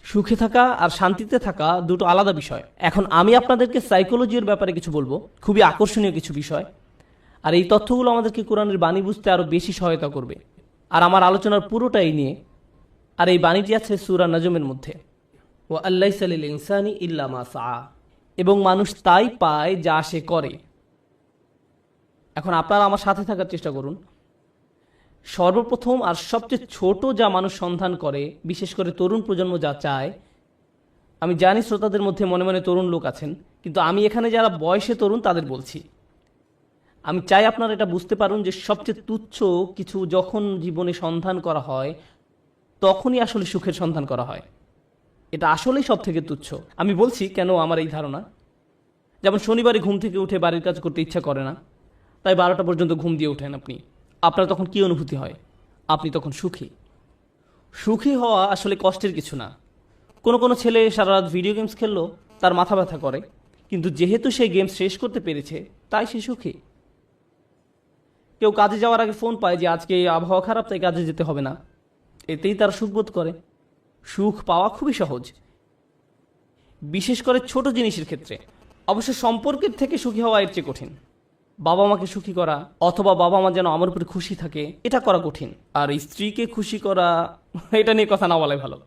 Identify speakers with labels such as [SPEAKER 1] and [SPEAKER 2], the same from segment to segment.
[SPEAKER 1] সুখে থাকা আর শান্তিতে থাকা দুটো আলাদা বিষয়। এখন আমি আপনাদেরকে সাইকোলজির ব্যাপারে কিছু বলবো, খুবই আকর্ষণীয় কিছু বিষয়। আর এই তথ্যগুলো আমাদেরকে কোরআনের বাণী বুঝতে আরও বেশি সহায়তা করবে। আর আমার আলোচনার পুরোটাই নিয়ে, আর এই বাণীটি আছে সূরা নাজমের মধ্যে, ও আল্লাইসা লিল ইনসানি ইল্লা মা সাআ, এবং মানুষ তাই পায় যা সে করে। এখন আপনারা আমার সাথে থাকার চেষ্টা করুন। সর্বপ্রথম আর সবচেয়ে ছোট যা মানুষ সন্ধান করে, বিশেষ করে তরুণ প্রজন্ম যা চায়, আমি জানি শ্রোতাদের মধ্যে মনে মনে তরুণ লোক আছেন, কিন্তু আমি এখানে যারা বয়সে তরুণ তাদের বলছি। আমি চাই আপনারা এটা বুঝতে পারুন যে সবচেয়ে তুচ্ছ কিছু যখন জীবনে সন্ধান করা হয়, তখনই আসলে সুখের সন্ধান করা হয়। এটা আসলেই সব থেকে তুচ্ছ। আমি বলছি কেন আমার এই ধারণা। যেমন শনিবারে ঘুম থেকে উঠে বাড়ির কাজ করতে ইচ্ছা করে না, তাই 12টা পর্যন্ত ঘুম দিয়ে ওঠেন আপনি। আপনার তখন কী অনুভূতি হয়? আপনি তখন সুখী। সুখী হওয়া আসলে কষ্টের কিছু না। কোনো ছেলে সারা রাত ভিডিও গেমস খেললো, তার মাথা ব্যথা করে, কিন্তু যেহেতু সে গেম শেষ করতে পেরেছে তাই সে সুখী। কেউ কাজে যাওয়ার আগে ফোন পায় যে আজকে আবহাওয়া খারাপ, তাই কাজে যেতে হবে না, এতেই তার সুখ বোধ করে। সুখ পাওয়া খুবই সহজ, বিশেষ করে ছোট জিনিসের ক্ষেত্রে। অবশ্য সম্পর্কের থেকে সুখী হওয়া এর চেয়ে কঠিন। বাবা মাকে সুখী করা, অথবা বাবা মা যেন আমার উপরে খুশি থাকে, এটা করা কঠিন। আর স্ত্রীকে খুশি করা, এটা নিয়ে কথা না বলাই ভালো।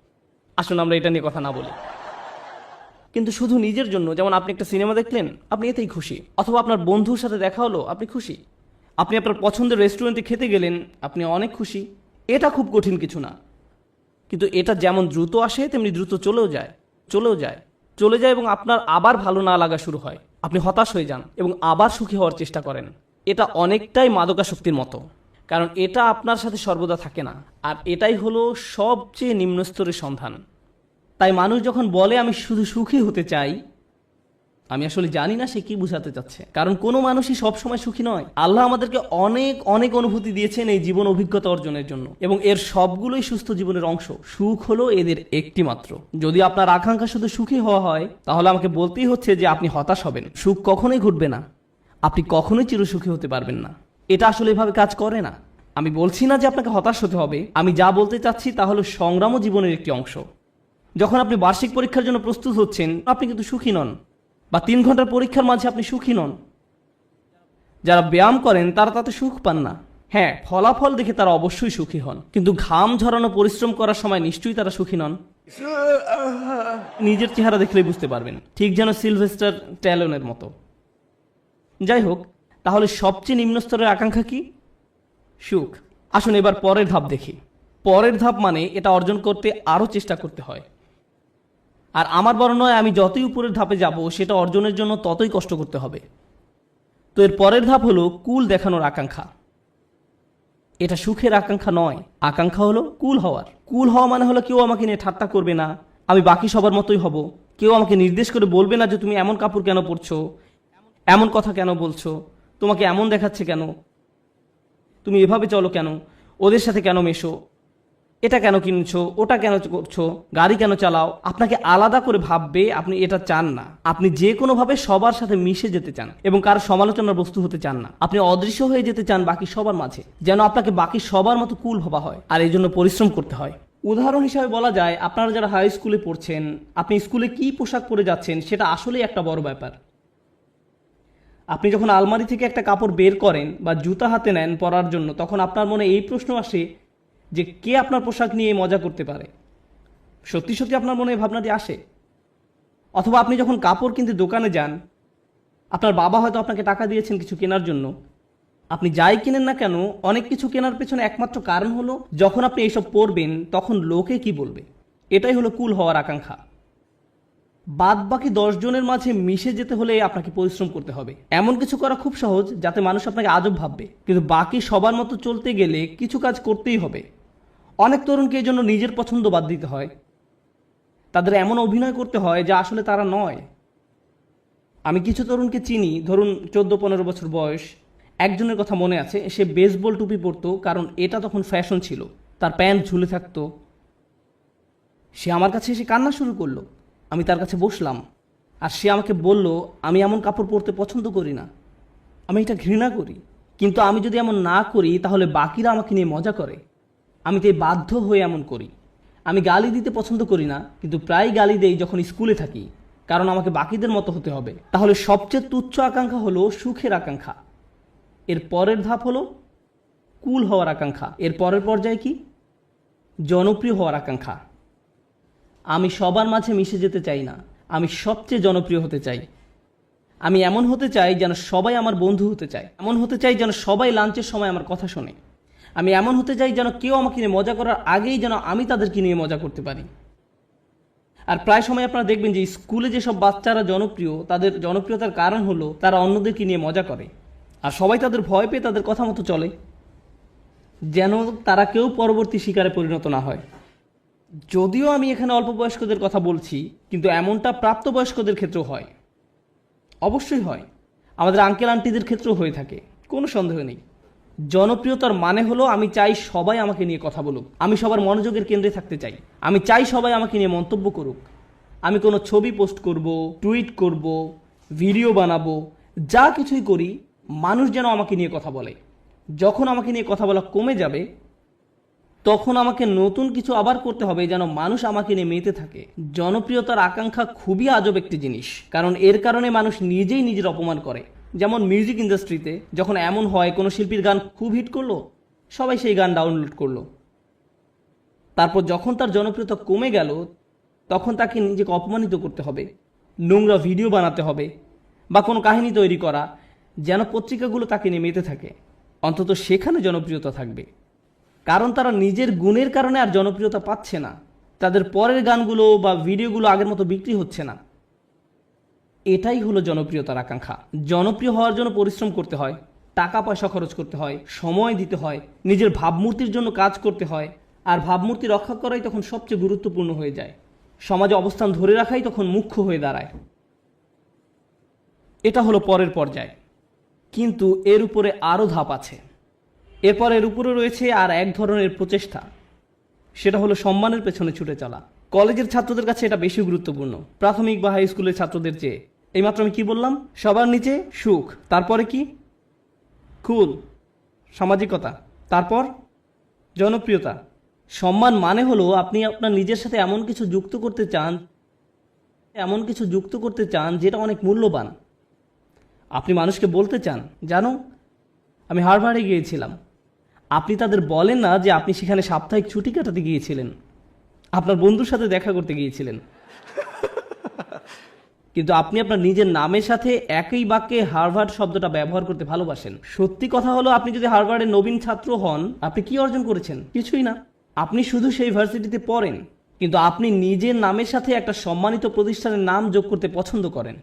[SPEAKER 1] আসুন আমরা এটা নিয়ে কথা না বলি। কিন্তু শুধু নিজের জন্য, যেমন আপনি একটা সিনেমা দেখলেন, আপনি এতেই খুশি। অথবা আপনার বন্ধুর সাথে দেখা হলো, আপনি খুশি। আপনি আপনার পছন্দের রেস্টুরেন্টে খেতে গেলেন, আপনি অনেক খুশি। এটা খুব কঠিন কিছু না। কিন্তু এটা যেমন দ্রুত আসে তেমনি দ্রুত চলে যায় এবং আপনার আবার ভালো না লাগা শুরু হয়। আপনি হতাশ হয়ে যান এবং আবার সুখী হওয়ার চেষ্টা করেন। এটা অনেকটাই মাদকাসক্তির মতো, কারণ এটা আপনার সাথে সর্বদা থাকে না। আর এটাই হলো সবচেয়ে নিম্ন স্তরের সন্ধান। তাই মানুষ যখন বলে আমি শুধু সুখী হতে চাই, আমি আসলে জানি না সে কি বোঝাতে চাচ্ছে। কারণ কোনো মানুষই সবসময় সুখী নয়। আল্লাহ আমাদেরকে অনেক অনেক অনুভূতি দিয়েছেন এই জীবন অভিজ্ঞতা অর্জনের জন্য, এবং এর সবগুলোই সুস্থ জীবনের অংশ। সুখ হলো এদের একটি মাত্র। যদি আপনার আকাঙ্ক্ষা শুধু সুখী হওয়া হয়, তাহলে আমাকে বলতেই হচ্ছে যে আপনি হতাশ হবেন। সুখ কখনোই ঘটবে না, আপনি কখনোই চিরসুখী হতে পারবেন না। এটা আসলে এভাবে কাজ করে না। আমি বলছি না যে আপনাকে হতাশ হতে হবে। আমি যা বলতে চাচ্ছি তা হলো সংগ্রামও জীবনের একটি অংশ। যখন আপনি বার্ষিক পরীক্ষার জন্য প্রস্তুত হচ্ছেন, আপনি কিন্তু সুখী নন। বা 3 ঘন্টার পরীক্ষার মাঝে আপনি সুখী নন। যারা ব্যায়াম করেন তারা তাতে সুখ পান না। হ্যাঁ, ফলাফল দেখে তারা অবশ্যই সুখী হন, কিন্তু ঘাম ঝরানো পরিশ্রম করার সময় নিশ্চয়ই তারা সুখী নন। নিজের চেহারা দেখলেই বুঝতে পারবেন, ঠিক যেন সিলভেস্টার স্ট্যালোনের মতো। যাই হোক, তাহলে সবচেয়ে নিম্ন স্তরের আকাঙ্ক্ষা কি? সুখ। আসুন এবার পরের ধাপ দেখি। পরের ধাপ মানে এটা অর্জন করতে আরও চেষ্টা করতে হয়। আর আমার বর্ণনায় আমি যতই উপরের ধাপে যাব, সেটা অর্জনের জন্য ততই কষ্ট করতে হবে। তো এর পরের ধাপ হলো কুল দেখানোর আকাঙ্ক্ষা। এটা সুখের আকাঙ্ক্ষা নয়, আকাঙ্ক্ষা হলো কুল হওয়ার। কুল হওয়া মানে হলো কেউ আমাকে নিয়ে ঠাট্টা করবে না, আমি বাকি সবার মতোই হব। কেউ আমাকে নির্দেশ করে বলবে না যে তুমি এমন কাপড় কেন পরছো, এমন কথা কেন বলছো, তোমাকে এমন দেখাচ্ছে কেন, তুমি এভাবে চলো কেন, ওদের সাথে কেন মেশো, এটা কেন কিনছো, ওটা কেন করছো, গাড়ি কেন চালাও। আপনাকে আলাদা করে ভাববে, আপনি এটা চান না। আপনি যে কোনোভাবে সবার সাথে মিশে যেতে চান এবং কারো সমালোচনার বস্তু হতে চান না। আপনি অদৃশ্য হয়ে যেতে চান বাকি সবার মাঝে, যেন আপনাকে বাকি সবার মতো কুল ভাবা হয়। আর এই জন্য পরিশ্রম করতে হয়। উদাহরণ হিসাবে বলা যায়, আপনারা যারা হাই স্কুলে পড়ছেন, আপনি স্কুলে কি পোশাক পরে যাচ্ছেন সেটা আসলেই একটা বড় ব্যাপার। আপনি যখন আলমারি থেকে একটা কাপড় বের করেন বা জুতা হাতে নেন পরার জন্য, তখন আপনার মনে এই প্রশ্ন আসে যে কে আপনার পোশাক নিয়ে মজা করতে পারে। সত্যি সত্যি আপনার মনে এই ভাবনাটি আসে? অথবা আপনি যখন কাপড় কিনতে দোকানে যান, আপনার বাবা হয়তো আপনাকে টাকা দিয়েছেন কিছু কেনার জন্য। আপনি যাই কিনেন না কেন, অনেক কিছু কেনার পেছনে একমাত্র কারণ হলো যখন আপনি এইসব পরবেন তখন লোকে কি বলবে। এটাই হলো কুল হওয়ার আকাঙ্ক্ষা। বাদ বাকি 10 জনের মাঝে মিশে যেতে হলে আপনাকে পরিশ্রম করতে হবে। এমন কিছু করা খুব সহজ যাতে মানুষ আপনাকে আজব ভাববে, কিন্তু বাকি সবার মতো চলতে গেলে কিছু কাজ করতেই হবে। অনেক তরুণকে এই জন্য নিজের পছন্দ বাদ দিতে হয়। তাদের এমন অভিনয় করতে হয় যা আসলে তারা নয়। আমি কিছু তরুণকে চিনি, ধরুন 14-15 বছর বয়স। একজনের কথা মনে আছে, সে বেসবল টুপি পরতো কারণ এটা তখন ফ্যাশন ছিল। তার প্যান্ট ঝুলে থাকতো। সে আমার কাছে এসে কান্না শুরু করলো। আমি তার কাছে বসলাম, আর সে আমাকে বলল, আমি এমন কাপড় পরতে পছন্দ করি না, আমি এটা ঘৃণা করি। কিন্তু আমি যদি এমন না করি তাহলে বাকিরা আমাকে নিয়ে মজা করে। আমি তাই বাধ্য হয়ে এমন করি। আমি গালি দিতে পছন্দ করি না, কিন্তু প্রায় গালি দেই যখন স্কুলে থাকি, কারণ আমাকে বাকিদের মতো হতে হবে। তাহলে সবচেয়ে তুচ্ছ আকাঙ্ক্ষা হলো সুখের আকাঙ্ক্ষা। এর পরের ধাপ হলো কুল হওয়ার আকাঙ্ক্ষা। এর পরের পর্যায়ে কি? জনপ্রিয় হওয়ার আকাঙ্ক্ষা। আমি সবার মাঝে মিশে যেতে চাই না, আমি সবচেয়ে জনপ্রিয় হতে চাই। আমি এমন হতে চাই যেন সবাই আমার বন্ধু হতে চায়, এমন হতে চাই যেন সবাই লাঞ্চের সময় আমার কথা শোনে। আমি এমন হতে চাই যেন কেউ আমাকে নিয়ে মজা করার আগেই যেন আমি তাদেরকে নিয়ে মজা করতে পারি। আর প্রায় সময় আপনারা দেখবেন যে স্কুলে যেসব বাচ্চারা জনপ্রিয়, তাদের জনপ্রিয়তার কারণ হলো তারা অন্যদেরকে নিয়ে মজা করে, আর সবাই তাদের ভয় পেয়ে তাদের কথা মতো চলে, যেন তারা কেউ পরবর্তী শিকারে পরিণত না হয়। যদিও আমি এখানে অল্প বয়স্কদের কথা বলছি, কিন্তু এমনটা প্রাপ্তবয়স্কদের ক্ষেত্রেও হয়। অবশ্যই হয়, আমাদের আঙ্কেল আন্টিদের ক্ষেত্রেও হয়ে থাকে, কোনো সন্দেহ নেই। জনপ্রিয়তার মানে হলো আমি চাই সবাই আমাকে নিয়ে কথা বলুক, আমি সবার মনোযোগের কেন্দ্রে থাকতে চাই, আমি চাই সবাই আমাকে নিয়ে মন্তব্য করুক। আমি কোনো ছবি পোস্ট করব, টুইট করব, ভিডিও বানাবো, যা কিছুই করি মানুষ যেন আমাকে নিয়ে কথা বলে। যখন আমাকে নিয়ে কথা বলা কমে যাবে, তখন আমাকে নতুন কিছু আবার করতে হবে যেন মানুষ আমাকে নিয়ে মেতে থাকে। জনপ্রিয়তার আকাঙ্ক্ষা খুবই আজব একটি জিনিস, কারণ এর কারণে মানুষ নিজেই নিজের অপমান করে। যেমন মিউজিক ইন্ডাস্ট্রিতে যখন এমন হয় কোনো শিল্পীর গান খুব হিট করলো, সবাই সেই গান ডাউনলোড করলো, তারপর যখন তার জনপ্রিয়তা কমে গেল, তখন তাকে নিজেকে অপমানিত করতে হবে, নোংরা ভিডিও বানাতে হবে, বা কোনো কাহিনী তৈরি করা যেন পত্রিকাগুলো তাকে নিয়ে মেতে থাকে। অন্তত সেখানে জনপ্রিয়তা থাকবে, কারণ তারা নিজের গুণের কারণে আর জনপ্রিয়তা পাচ্ছে না, তাদের পরের গানগুলো বা ভিডিওগুলো আগের মতো বিক্রি হচ্ছে না। এটাই হলো জনপ্রিয়তার আকাঙ্ক্ষা। জনপ্রিয় হওয়ার জন্য পরিশ্রম করতে হয়, টাকা পয়সা খরচ করতে হয়, সময় দিতে হয়, নিজের ভাবমূর্তির জন্য কাজ করতে হয়, আর ভাবমূর্তি রক্ষা করাই তখন সবচেয়ে গুরুত্বপূর্ণ হয়ে যায়। সমাজে অবস্থান ধরে রাখাই তখন মুখ্য হয়ে দাঁড়ায়। এটা হলো পরের পর্যায়, কিন্তু এর উপরে আরও ধাপ আছে। এরপর এর উপরে রয়েছে আর এক ধরনের প্রচেষ্টা, সেটা হলো সম্মানের পেছনে ছুটে চলা। কলেজের ছাত্রদের কাছে এটা বেশি গুরুত্বপূর্ণ প্রাথমিক বা হাই স্কুলের ছাত্রদের চেয়ে। এইমাত্র আমি কি বললাম? সবার নিচে সুখ, তারপরে কি? কুল, সামাজিকতা, তারপর জনপ্রিয়তা। সম্মান মানে হলো আপনি আপনার নিজের সাথে এমন কিছু যুক্ত করতে চান যেটা অনেক মূল্যবান। আপনি মানুষকে বলতে চান, জানো আমি হার্ভার্ডে গিয়েছিলাম। আপনি তাদের বলেন না যে আপনি সেখানে সাপ্তাহিক ছুটি কাটাতে গিয়েছিলেন, আপনার বন্ধুর সাথে দেখা করতে গিয়েছিলেন, কিন্তু আপনি আপনার নিজের নামের সাথে একই বাক্যে হার্ভার্ড শব্দটা ব্যবহার করতে ভালোবাসেন। সত্যি কথা হলো, আপনি যদি হার্ভার্ডের নবীন ছাত্র হন, আপনি কি অর্জন করেছেন? কিছুই না। আপনি শুধু সেই ভার্সিটিতে পড়েন, কিন্তু আপনি নিজের নামের সাথে একটা সম্মানিত প্রতিষ্ঠানের নাম যোগ করতে পছন্দ করেন।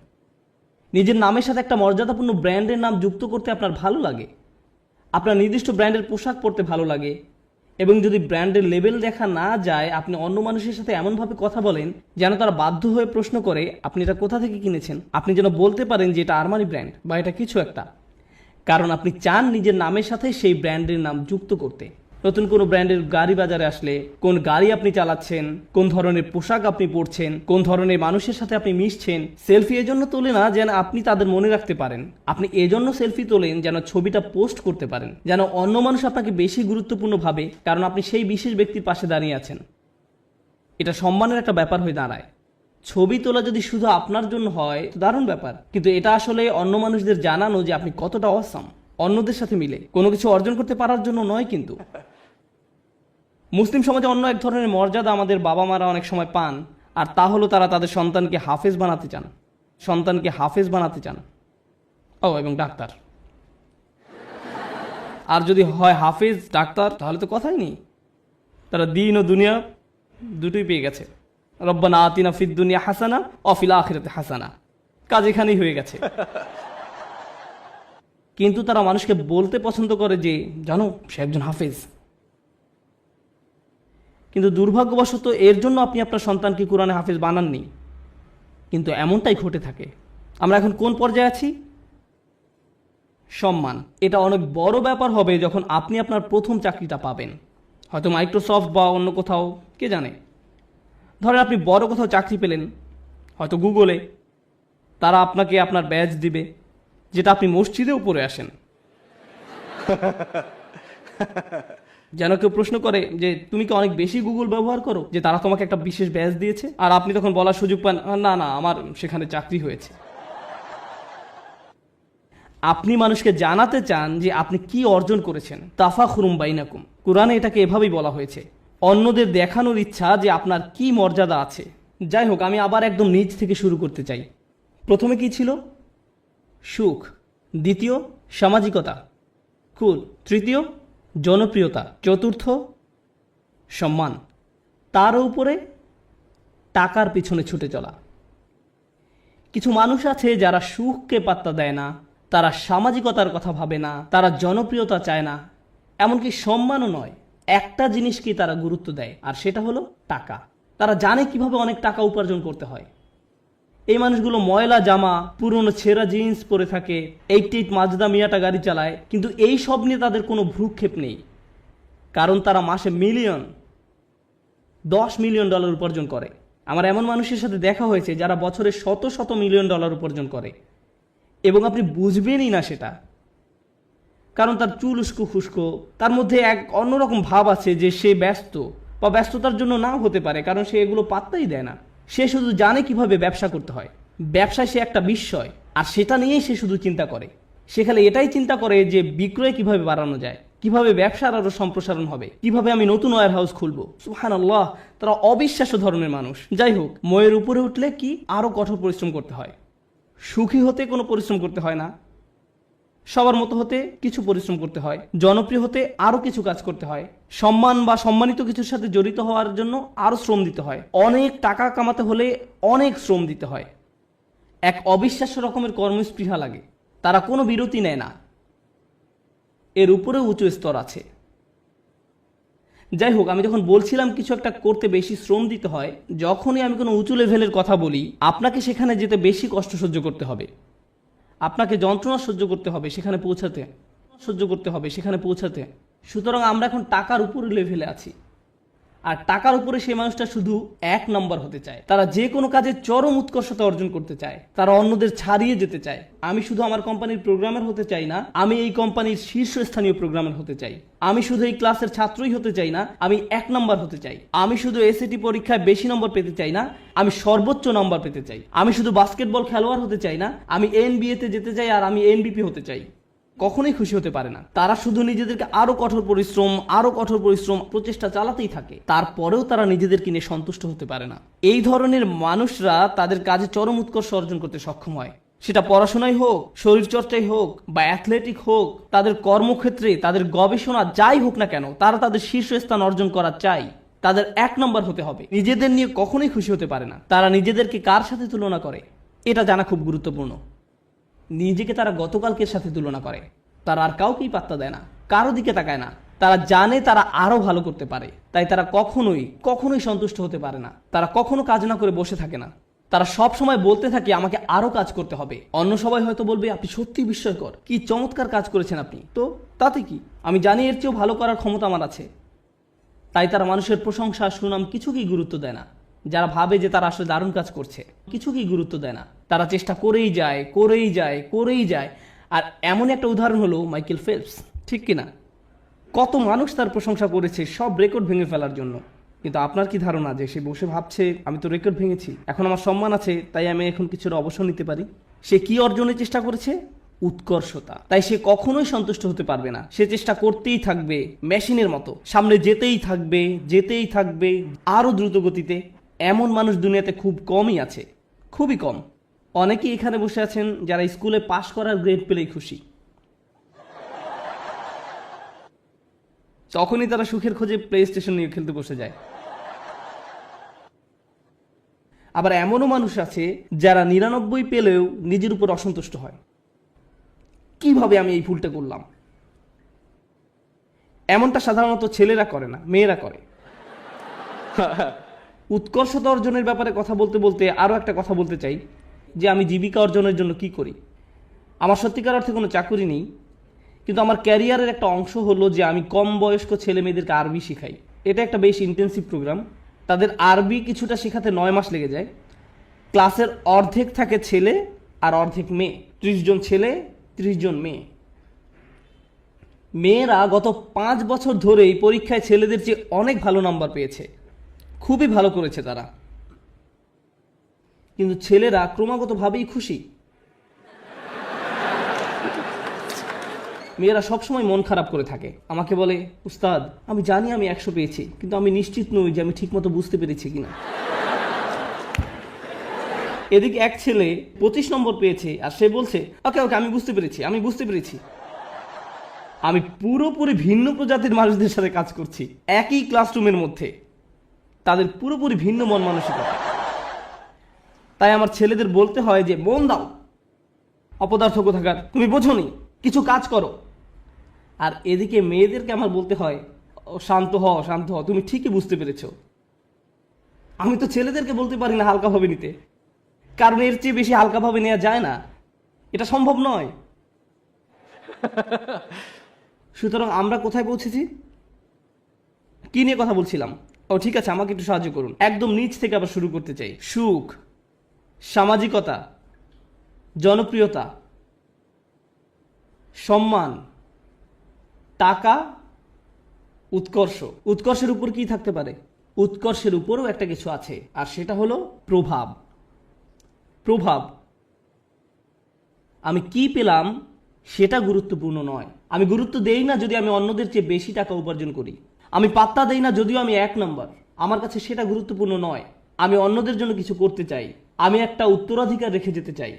[SPEAKER 1] নিজের নামের সাথে একটা মর্যাদাপূর্ণ ব্র্যান্ডের নাম যুক্ত করতে আপনার ভালো লাগে। আপনার নির্দিষ্ট ব্র্যান্ডের পোশাক পরতে ভালো লাগে, এবং যদি ব্র্যান্ডের লেবেল দেখা না যায়, আপনি অন্য মানুষের সাথে এমনভাবে কথা বলেন যেন তারা বাধ্য হয়ে প্রশ্ন করে আপনি এটা কোথা থেকে কিনেছেন। আপনি যেন বলতে পারেন যে এটা আরমানি ব্র্যান্ড বা এটা কিছু একটা, কারণ আপনি চান নিজের নামের সাথে সেই ব্র্যান্ডের নাম যুক্ত করতে। নতুন কোনো ব্র্যান্ডের গাড়ি বাজারে আসলে কোন গাড়ি আপনি চালাচ্ছেন, কোন ধরনের পোশাক আপনি পরছেন, কোন ধরনের মানুষের সাথে আপনি মিশছেন, সেলফি এজন্য তোলে না যেন আপনি তাদের মনে রাখতে পারেন, আপনি এজন্য সেলফি তোলেন যেন ছবিটা পোস্ট করতে পারেন, যেন অন্য মানুষ আপনাকে বেশি গুরুত্বপূর্ণ ভাবে, কারণ আপনি সেই বিশেষ ব্যক্তির পাশে দাঁড়িয়ে আছেন। এটা সম্মানের একটা ব্যাপার হয়ে দাঁড়ায়। ছবি তোলা যদি শুধু আপনার জন্য হয় তো দারুণ ব্যাপার, কিন্তু এটা আসলে অন্য মানুষদের জানানো যে আপনি কতটা অসাম, অন্যদের সাথে মিলে কোনো কিছু অর্জন করতে পারার জন্য নয়। কিন্তু মুসলিম সমাজে অন্য এক ধরনের মর্যাদা আমাদের বাবা মারা অনেক সময় পান, আর তা হলো তারা তাদের সন্তানকে হাফেজ বানাতে চান। এবং ডাক্তার। আর যদি হয় হাফেজ ডাক্তার, তাহলে তো কথাই নেই, তারা দিন ও দুনিয়া দুটোই পেয়ে গেছে। রব্বানা আতিনা ফিদ দুনিয়া হাসানা ওয়া ফিল আখিরাতি হাসানা, কাজ এখানেই হয়ে গেছে। কিন্তু তারা মানুষকে বলতে পছন্দ করে যে জানো সে একজন হাফেজ। কিন্তু দুর্ভাগ্যবশত এর জন্য আপনি আপনার সন্তানকে কোরআনে হাফেজ বানাননি, কিন্তু এমনটাই ঘটে থাকে। আমরা এখন কোন পর্যায়ে আছি? সম্মান। এটা অনেক বড় ব্যাপার হবে যখন আপনি আপনার প্রথম চাকরিটা পাবেন, হয়তো মাইক্রোসফট বা অন্য কোথাও, কে জানে। ধরেন আপনি বড় কোথাও চাকরি পেলেন, হয়তো গুগলে। তারা আপনাকে আপনার ব্যাজ দিবে, যেটা আপনি মসজিদেও পরে আসেন। যেন কেউ প্রশ্ন করে যে তুমি কি অনেক বেশি গুগল ব্যবহার করো, যে তারা তোমাকে একটা বিশেষ ব্যাচ দিয়েছে, আর আপনি তখন বলার সুযোগ পান না না আমার সেখানে চাকরি হয়েছে। আপনি মানুষকে জানাতে চান যে আপনি কি অর্জন করেছেন। তাফাখুরুম বাইনাকুম, কোরআনে এটাকে এভাবেই বলা হয়েছে, অন্যদের দেখানোর ইচ্ছা যে আপনার কি মর্যাদা আছে। যাই হোক, আমি আবার একদম নিচ থেকে শুরু করতে চাই। প্রথমে কি ছিল? সুখ। দ্বিতীয়, সামাজিকতা। কুল। তৃতীয়, জনপ্রিয়তা। চতুর্থ, সম্মান। তার উপরে টাকার পিছনে ছুটে চলা। কিছু মানুষ আছে যারা সুখকে পাত্তা দেয় না, তারা সামাজিকতার কথা ভাবে না, তারা জনপ্রিয়তা চায় না, এমনকি সম্মানও নয়। একটা জিনিসকেই তারা গুরুত্ব দেয়, আর সেটা হলো টাকা। তারা জানে কিভাবে অনেক টাকা উপার্জন করতে হয়। এই মানুষগুলো ময়লা জামা, পুরনো ছেঁড়া জিন্স পরে থাকে, 88 মাজদা মিয়াটা গাড়ি চালায়, কিন্তু এই সব নিয়ে তাদের কোনো ভ্রুক্ষেপ নেই, কারণ তারা মাসে মিলিয়ন, $10 মিলিয়ন উপার্জন করে। আমার এমন মানুষের সাথে দেখা হয়েছে যারা বছরে শত শত মিলিয়ন ডলার উপার্জন করে, এবং আপনি বুঝবেনই না সেটা, কারণ তার চুল উস্কো খুস্কো, তার মধ্যে এক অন্যরকম ভাব আছে যে সে ব্যস্ত, বা ব্যস্ততার জন্য নাও হতে পারে, কারণ সে এগুলো পাত্তাই দেয় না। সে শুধু জানে কিভাবে ব্যবসা করতে হয়। ব্যবসায় সে একটা বিস্ময়, আর সেটা নিয়েই সে শুধু চিন্তা করে। সে খালি এটাই চিন্তা করে যে বিক্রয় কিভাবে বাড়ানো যায়, কিভাবে ব্যবসার আরো সম্প্রসারণ হবে, কিভাবে আমি নতুন ওয়্যার হাউস খুলবো। সুবহানাল্লাহ, তারা অবিশ্বাস্য ধরনের মানুষ। যাই হোক, ময়ের উপরে উঠলে কি আরো কঠোর পরিশ্রম করতে হয়। সুখী হতে কোনো পরিশ্রম করতে হয় না, সবার মতো হতে কিছু পরিশ্রম করতে হয়, জনপ্রিয় হতে আরো কিছু কাজ করতে হয়, সম্মান বা সম্মানিত কিছুর সাথে জড়িত হওয়ার জন্য আরো শ্রম দিতে হয়, অনেক টাকা কামাতে হলে অনেক শ্রম দিতে হয়। এক অবিশ্বাস্য রকমের কর্মস্পৃহা লাগে, তারা কোনো বিরতি নেয় না। এর উপরেও উঁচু স্তর আছে। যাই হোক, আমি যখন বলছিলাম কিছু একটা করতে বেশি শ্রম দিতে হয়, যখনই আমি কোনো উঁচু লেভেলের কথা বলি, আপনাকে সেখানে যেতে বেশি কষ্ট সহ্য করতে হবে, আপনাকে যন্ত্রণা সহ্য করতে হবে সেখানে পৌঁছাতে। সুতরাং আমরা এখন টাকার উপরে লেভেলে আছি, আর টাকার উপরে সেই মানুষটা শুধু 1 নম্বর হতে চায়। তারা যে কোনো কাজে চরম উৎকর্ষতা অর্জন করতে চায়, তারা অন্যদের ছাড়িয়ে যেতে চায়। আমি শুধু আমার কোম্পানির প্রোগ্রামার হতে চাই না, আমি এই কোম্পানির শীর্ষস্থানীয় প্রোগ্রামার হতে চাই। আমি শুধু এই ক্লাসের ছাত্রই হতে চাই না, আমি 1 নম্বর হতে চাই। আমি শুধু এসএটি পরীক্ষায় বেশি নম্বর পেতে চাই না, আমি সর্বোচ্চ নম্বর পেতে চাই। আমি শুধু বাস্কেটবল খেলোয়াড় হতে চাই না, আমি NBA তে যেতে চাই, আর আমি MVP হতে চাই। কখনোই খুশি হতে পারে না। তারা শুধু নিজেদেরকে আরো কঠোর পরিশ্রম প্রচেষ্টা চালাতেই থাকে, তারপরেও তারা নিজেদেরকে নিয়ে সন্তুষ্ট হতে পারে না। এই ধরনের মানুষরা তাদের কাজে চরম উৎকর্ষ অর্জন করতে সক্ষম হয়, সেটা পড়াশোনায় হোক, শরীরচর্চায় হোক, বা অ্যাথলেটিক হোক, তাদের কর্মক্ষেত্রে, তাদের গবেষণা যাই হোক না কেন, তারা তাদের শীর্ষস্থান অর্জন করা চাই। তাদের 1 নম্বর হতে হবে। নিজেদের নিয়ে কখনোই খুশি হতে পারে না। তারা নিজেদেরকে কার সাথে তুলনা করে, এটা জানা খুব গুরুত্বপূর্ণ। নিজেকে তারা গতকালকের সাথে তুলনা করে। তারা আর কাউকেই পাত্তা দেয় না, কারো দিকে তাকায় না। তারা জানে তারা আরো ভালো করতে পারে, তাই তারা কখনোই সন্তুষ্ট হতে পারে না। তারা কখনো কাজ না করে বসে থাকে না। তারা সব সময় বলতে থাকে আমাকে আরো কাজ করতে হবে। অন্য সবাই হয়তো বলবে আপনি সত্যি বিস্ময়কর, কি চমৎকার কাজ করেছেন আপনি, তো তাতে কি, আমি জানি এর চেয়েও ভালো করার ক্ষমতা আমার আছে। তাই তারা মানুষের প্রশংসা, সুনাম কিছুকেই গুরুত্ব দেয় না। যারা ভাবে যে তারা আসলে দারুণ কাজ করছে, কিছুকেই গুরুত্ব দেয় না। তারা চেষ্টা করেই যায়। আর এমন একটা উদাহরণ হলো মাইকেল ফেলপস, ঠিক কিনা? কত মানুষ তার প্রশংসা করেছে সব রেকর্ড ভেঙে ফেলার জন্য, কিন্তু আপনার কি ধারণা যে সে বসে ভাবছে আমি তো রেকর্ড ভেঙেছি, এখন আমার সম্মান আছে, তাই আমি এখন কিছুটা অবসর নিতে পারি? সে কি অর্জনের চেষ্টা করেছে? উৎকর্ষতা। তাই সে কখনোই সন্তুষ্ট হতে পারবে না। সে চেষ্টা করতেই থাকবে, মেশিনের মতো সামনে যেতেই থাকবে আরো দ্রুত গতিতে। এমন মানুষ দুনিয়াতে খুব কমই আছে, খুবই কম। অনেকেই এখানে বসে আছেন যারা স্কুলে পাশ করার গ্রেড পেলেই খুশি, তখনই তারা সুখের খোঁজে প্লে স্টেশন নিয়ে খেলতে বসে যায়। আবার এমনও মানুষ আছে যারা 99 পেলেও নিজের উপর অসন্তুষ্ট হয়। কিভাবে আমি এই ভুলটা করলাম? এমনটা সাধারণত ছেলেরা করে না, মেয়েরা করে। উৎকর্ষতা অর্জনের ব্যাপারে কথা বলতে বলতে আরো একটা কথা বলতে চাই, যে আমি জীবিকা অর্জনের জন্য কি করি। আমার সত্যিকার অর্থে কোনো চাকরি নেই, কিন্তু আমার ক্যারিয়ারের একটা অংশ হলো যে আমি কম বয়স্ক ছেলে মেয়েদেরকে আরবি শিখাই। এটা একটা বেশ ইন্টেন্সিভ প্রোগ্রাম। তাদের আরবি কিছুটা শেখাতে 9 মাস লেগে যায়। ক্লাসের অর্ধেক থাকে ছেলে আর অর্ধেক মেয়ে, 30 জন ছেলে 30 জন মেয়ে। মেয়েরা গত 5 বছর ধরেই পরীক্ষায় ছেলেদের চেয়ে অনেক ভালো নাম্বার পেয়েছে, খুবই ভালো করেছে তারা, কিন্তু ছেলেরা ক্রমাগতভাবেই খুশি। মেয়েরা সবসময় মন খারাপ করে থাকে, আমাকে বলে, উস্তাদ আমি জানি আমি 100 পেয়েছি, কিন্তু আমি নিশ্চিত নই যে আমি ঠিকমতো বুঝতে পেরেছি কিনা। এদিকে এক ছেলে 25 নম্বর পেয়েছে আর সে বলছে, ওকে ওকে আমি বুঝতে পেরেছি, আমি বুঝতে পেরেছি। আমি পুরোপুরি ভিন্ন প্রজাতির মানুষদের সাথে কাজ করছি একই ক্লাসরুমের মধ্যে, তাদের পুরোপুরি ভিন্ন মন মানসিকতা। তাই আমার ছেলেদের বলতে হয় যে মন দাও, অপদার্থ কোথাকার, তুমি বোঝোনি, কিছু কাজ করো। আর এদিকে মেয়েদেরকে আমার বলতে হয়, ও শান্ত হ শান্ত হ, তুমি ঠিকই বুঝতে পেরেছ। আমি তো ছেলেদেরকে বলতে পারি না হালকাভাবে নিতে, কারণ এর চেয়ে বেশি হালকাভাবে নেওয়া যায় না, এটা সম্ভব নয়। সুতরাং আমরা কোথায় পৌঁছেছি, কি নিয়ে কথা বলছিলাম? ও ঠিক আছে, আমাকে একটু সাহায্য করুন। একদম নিচ থেকে আবার শুরু করতে চাই। সুখ, সামাজিকতা, জনপ্রিয়তা, সম্মান, টাকা, উৎকর্ষ। উৎকর্ষের উপর কি থাকতে পারে? উৎকর্ষের উপরও একটা কিছু আছে, আর সেটা হলো প্রভাব। প্রভাব, আমি কি পেলাম সেটা গুরুত্বপূর্ণ নয়। আমি গুরুত্ব দেই না যদি আমি অন্যদের চেয়ে বেশি টাকা উপার্জন করি, আমি পাত্তা দেই না যদিও আমি 1 নম্বর, আমার কাছে সেটা গুরুত্বপূর্ণ নয়। আমি অন্যদের জন্য কিছু করতে চাই, আমি একটা উত্তরাধিকার রেখে যেতে চাই।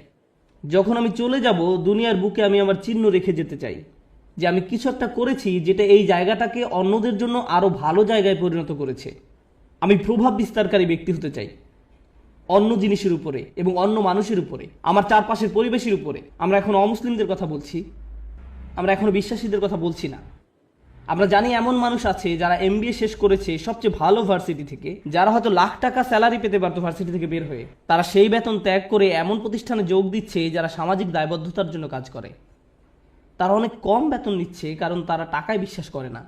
[SPEAKER 1] যখন আমি চলে যাব দুনিয়ার বুকে আমি আমার চিহ্ন রেখে যেতে চাই যে আমি কিছু একটা করেছি যেটা এই জায়গাটাকে অন্যদের জন্য আরো ভালো জায়গায় পরিণত করেছে। আমি প্রভাব বিস্তারকারী ব্যক্তি হতে চাই অন্য জিনিসের উপরে এবং অন্য মানুষের উপরে, আমার চারপাশের পরিবেশের উপরে। আমরা এখন অমুসলিমদের কথা বলছি, আমরা এখনো বিশ্বাসীদের কথা বলছি না। আমরা জানি এমন মানুষ আছে যারা MBA শেষ করেছে সবচেয়ে ভালো ভার্সিটি থেকে, যারা হয়তো লাখ টাকা স্যালারি পেতে পারতো ভার্সিটি থেকে বের হয়ে, তারা সেই বেতন ত্যাগ করে এমন প্রতিষ্ঠানে যোগ দিচ্ছে যারা সামাজিক দায়বদ্ধতার জন্য কাজ করে। তারা অনেক কম বেতন নিচ্ছে কারণ তারা টাকায় বিশ্বাস করে না,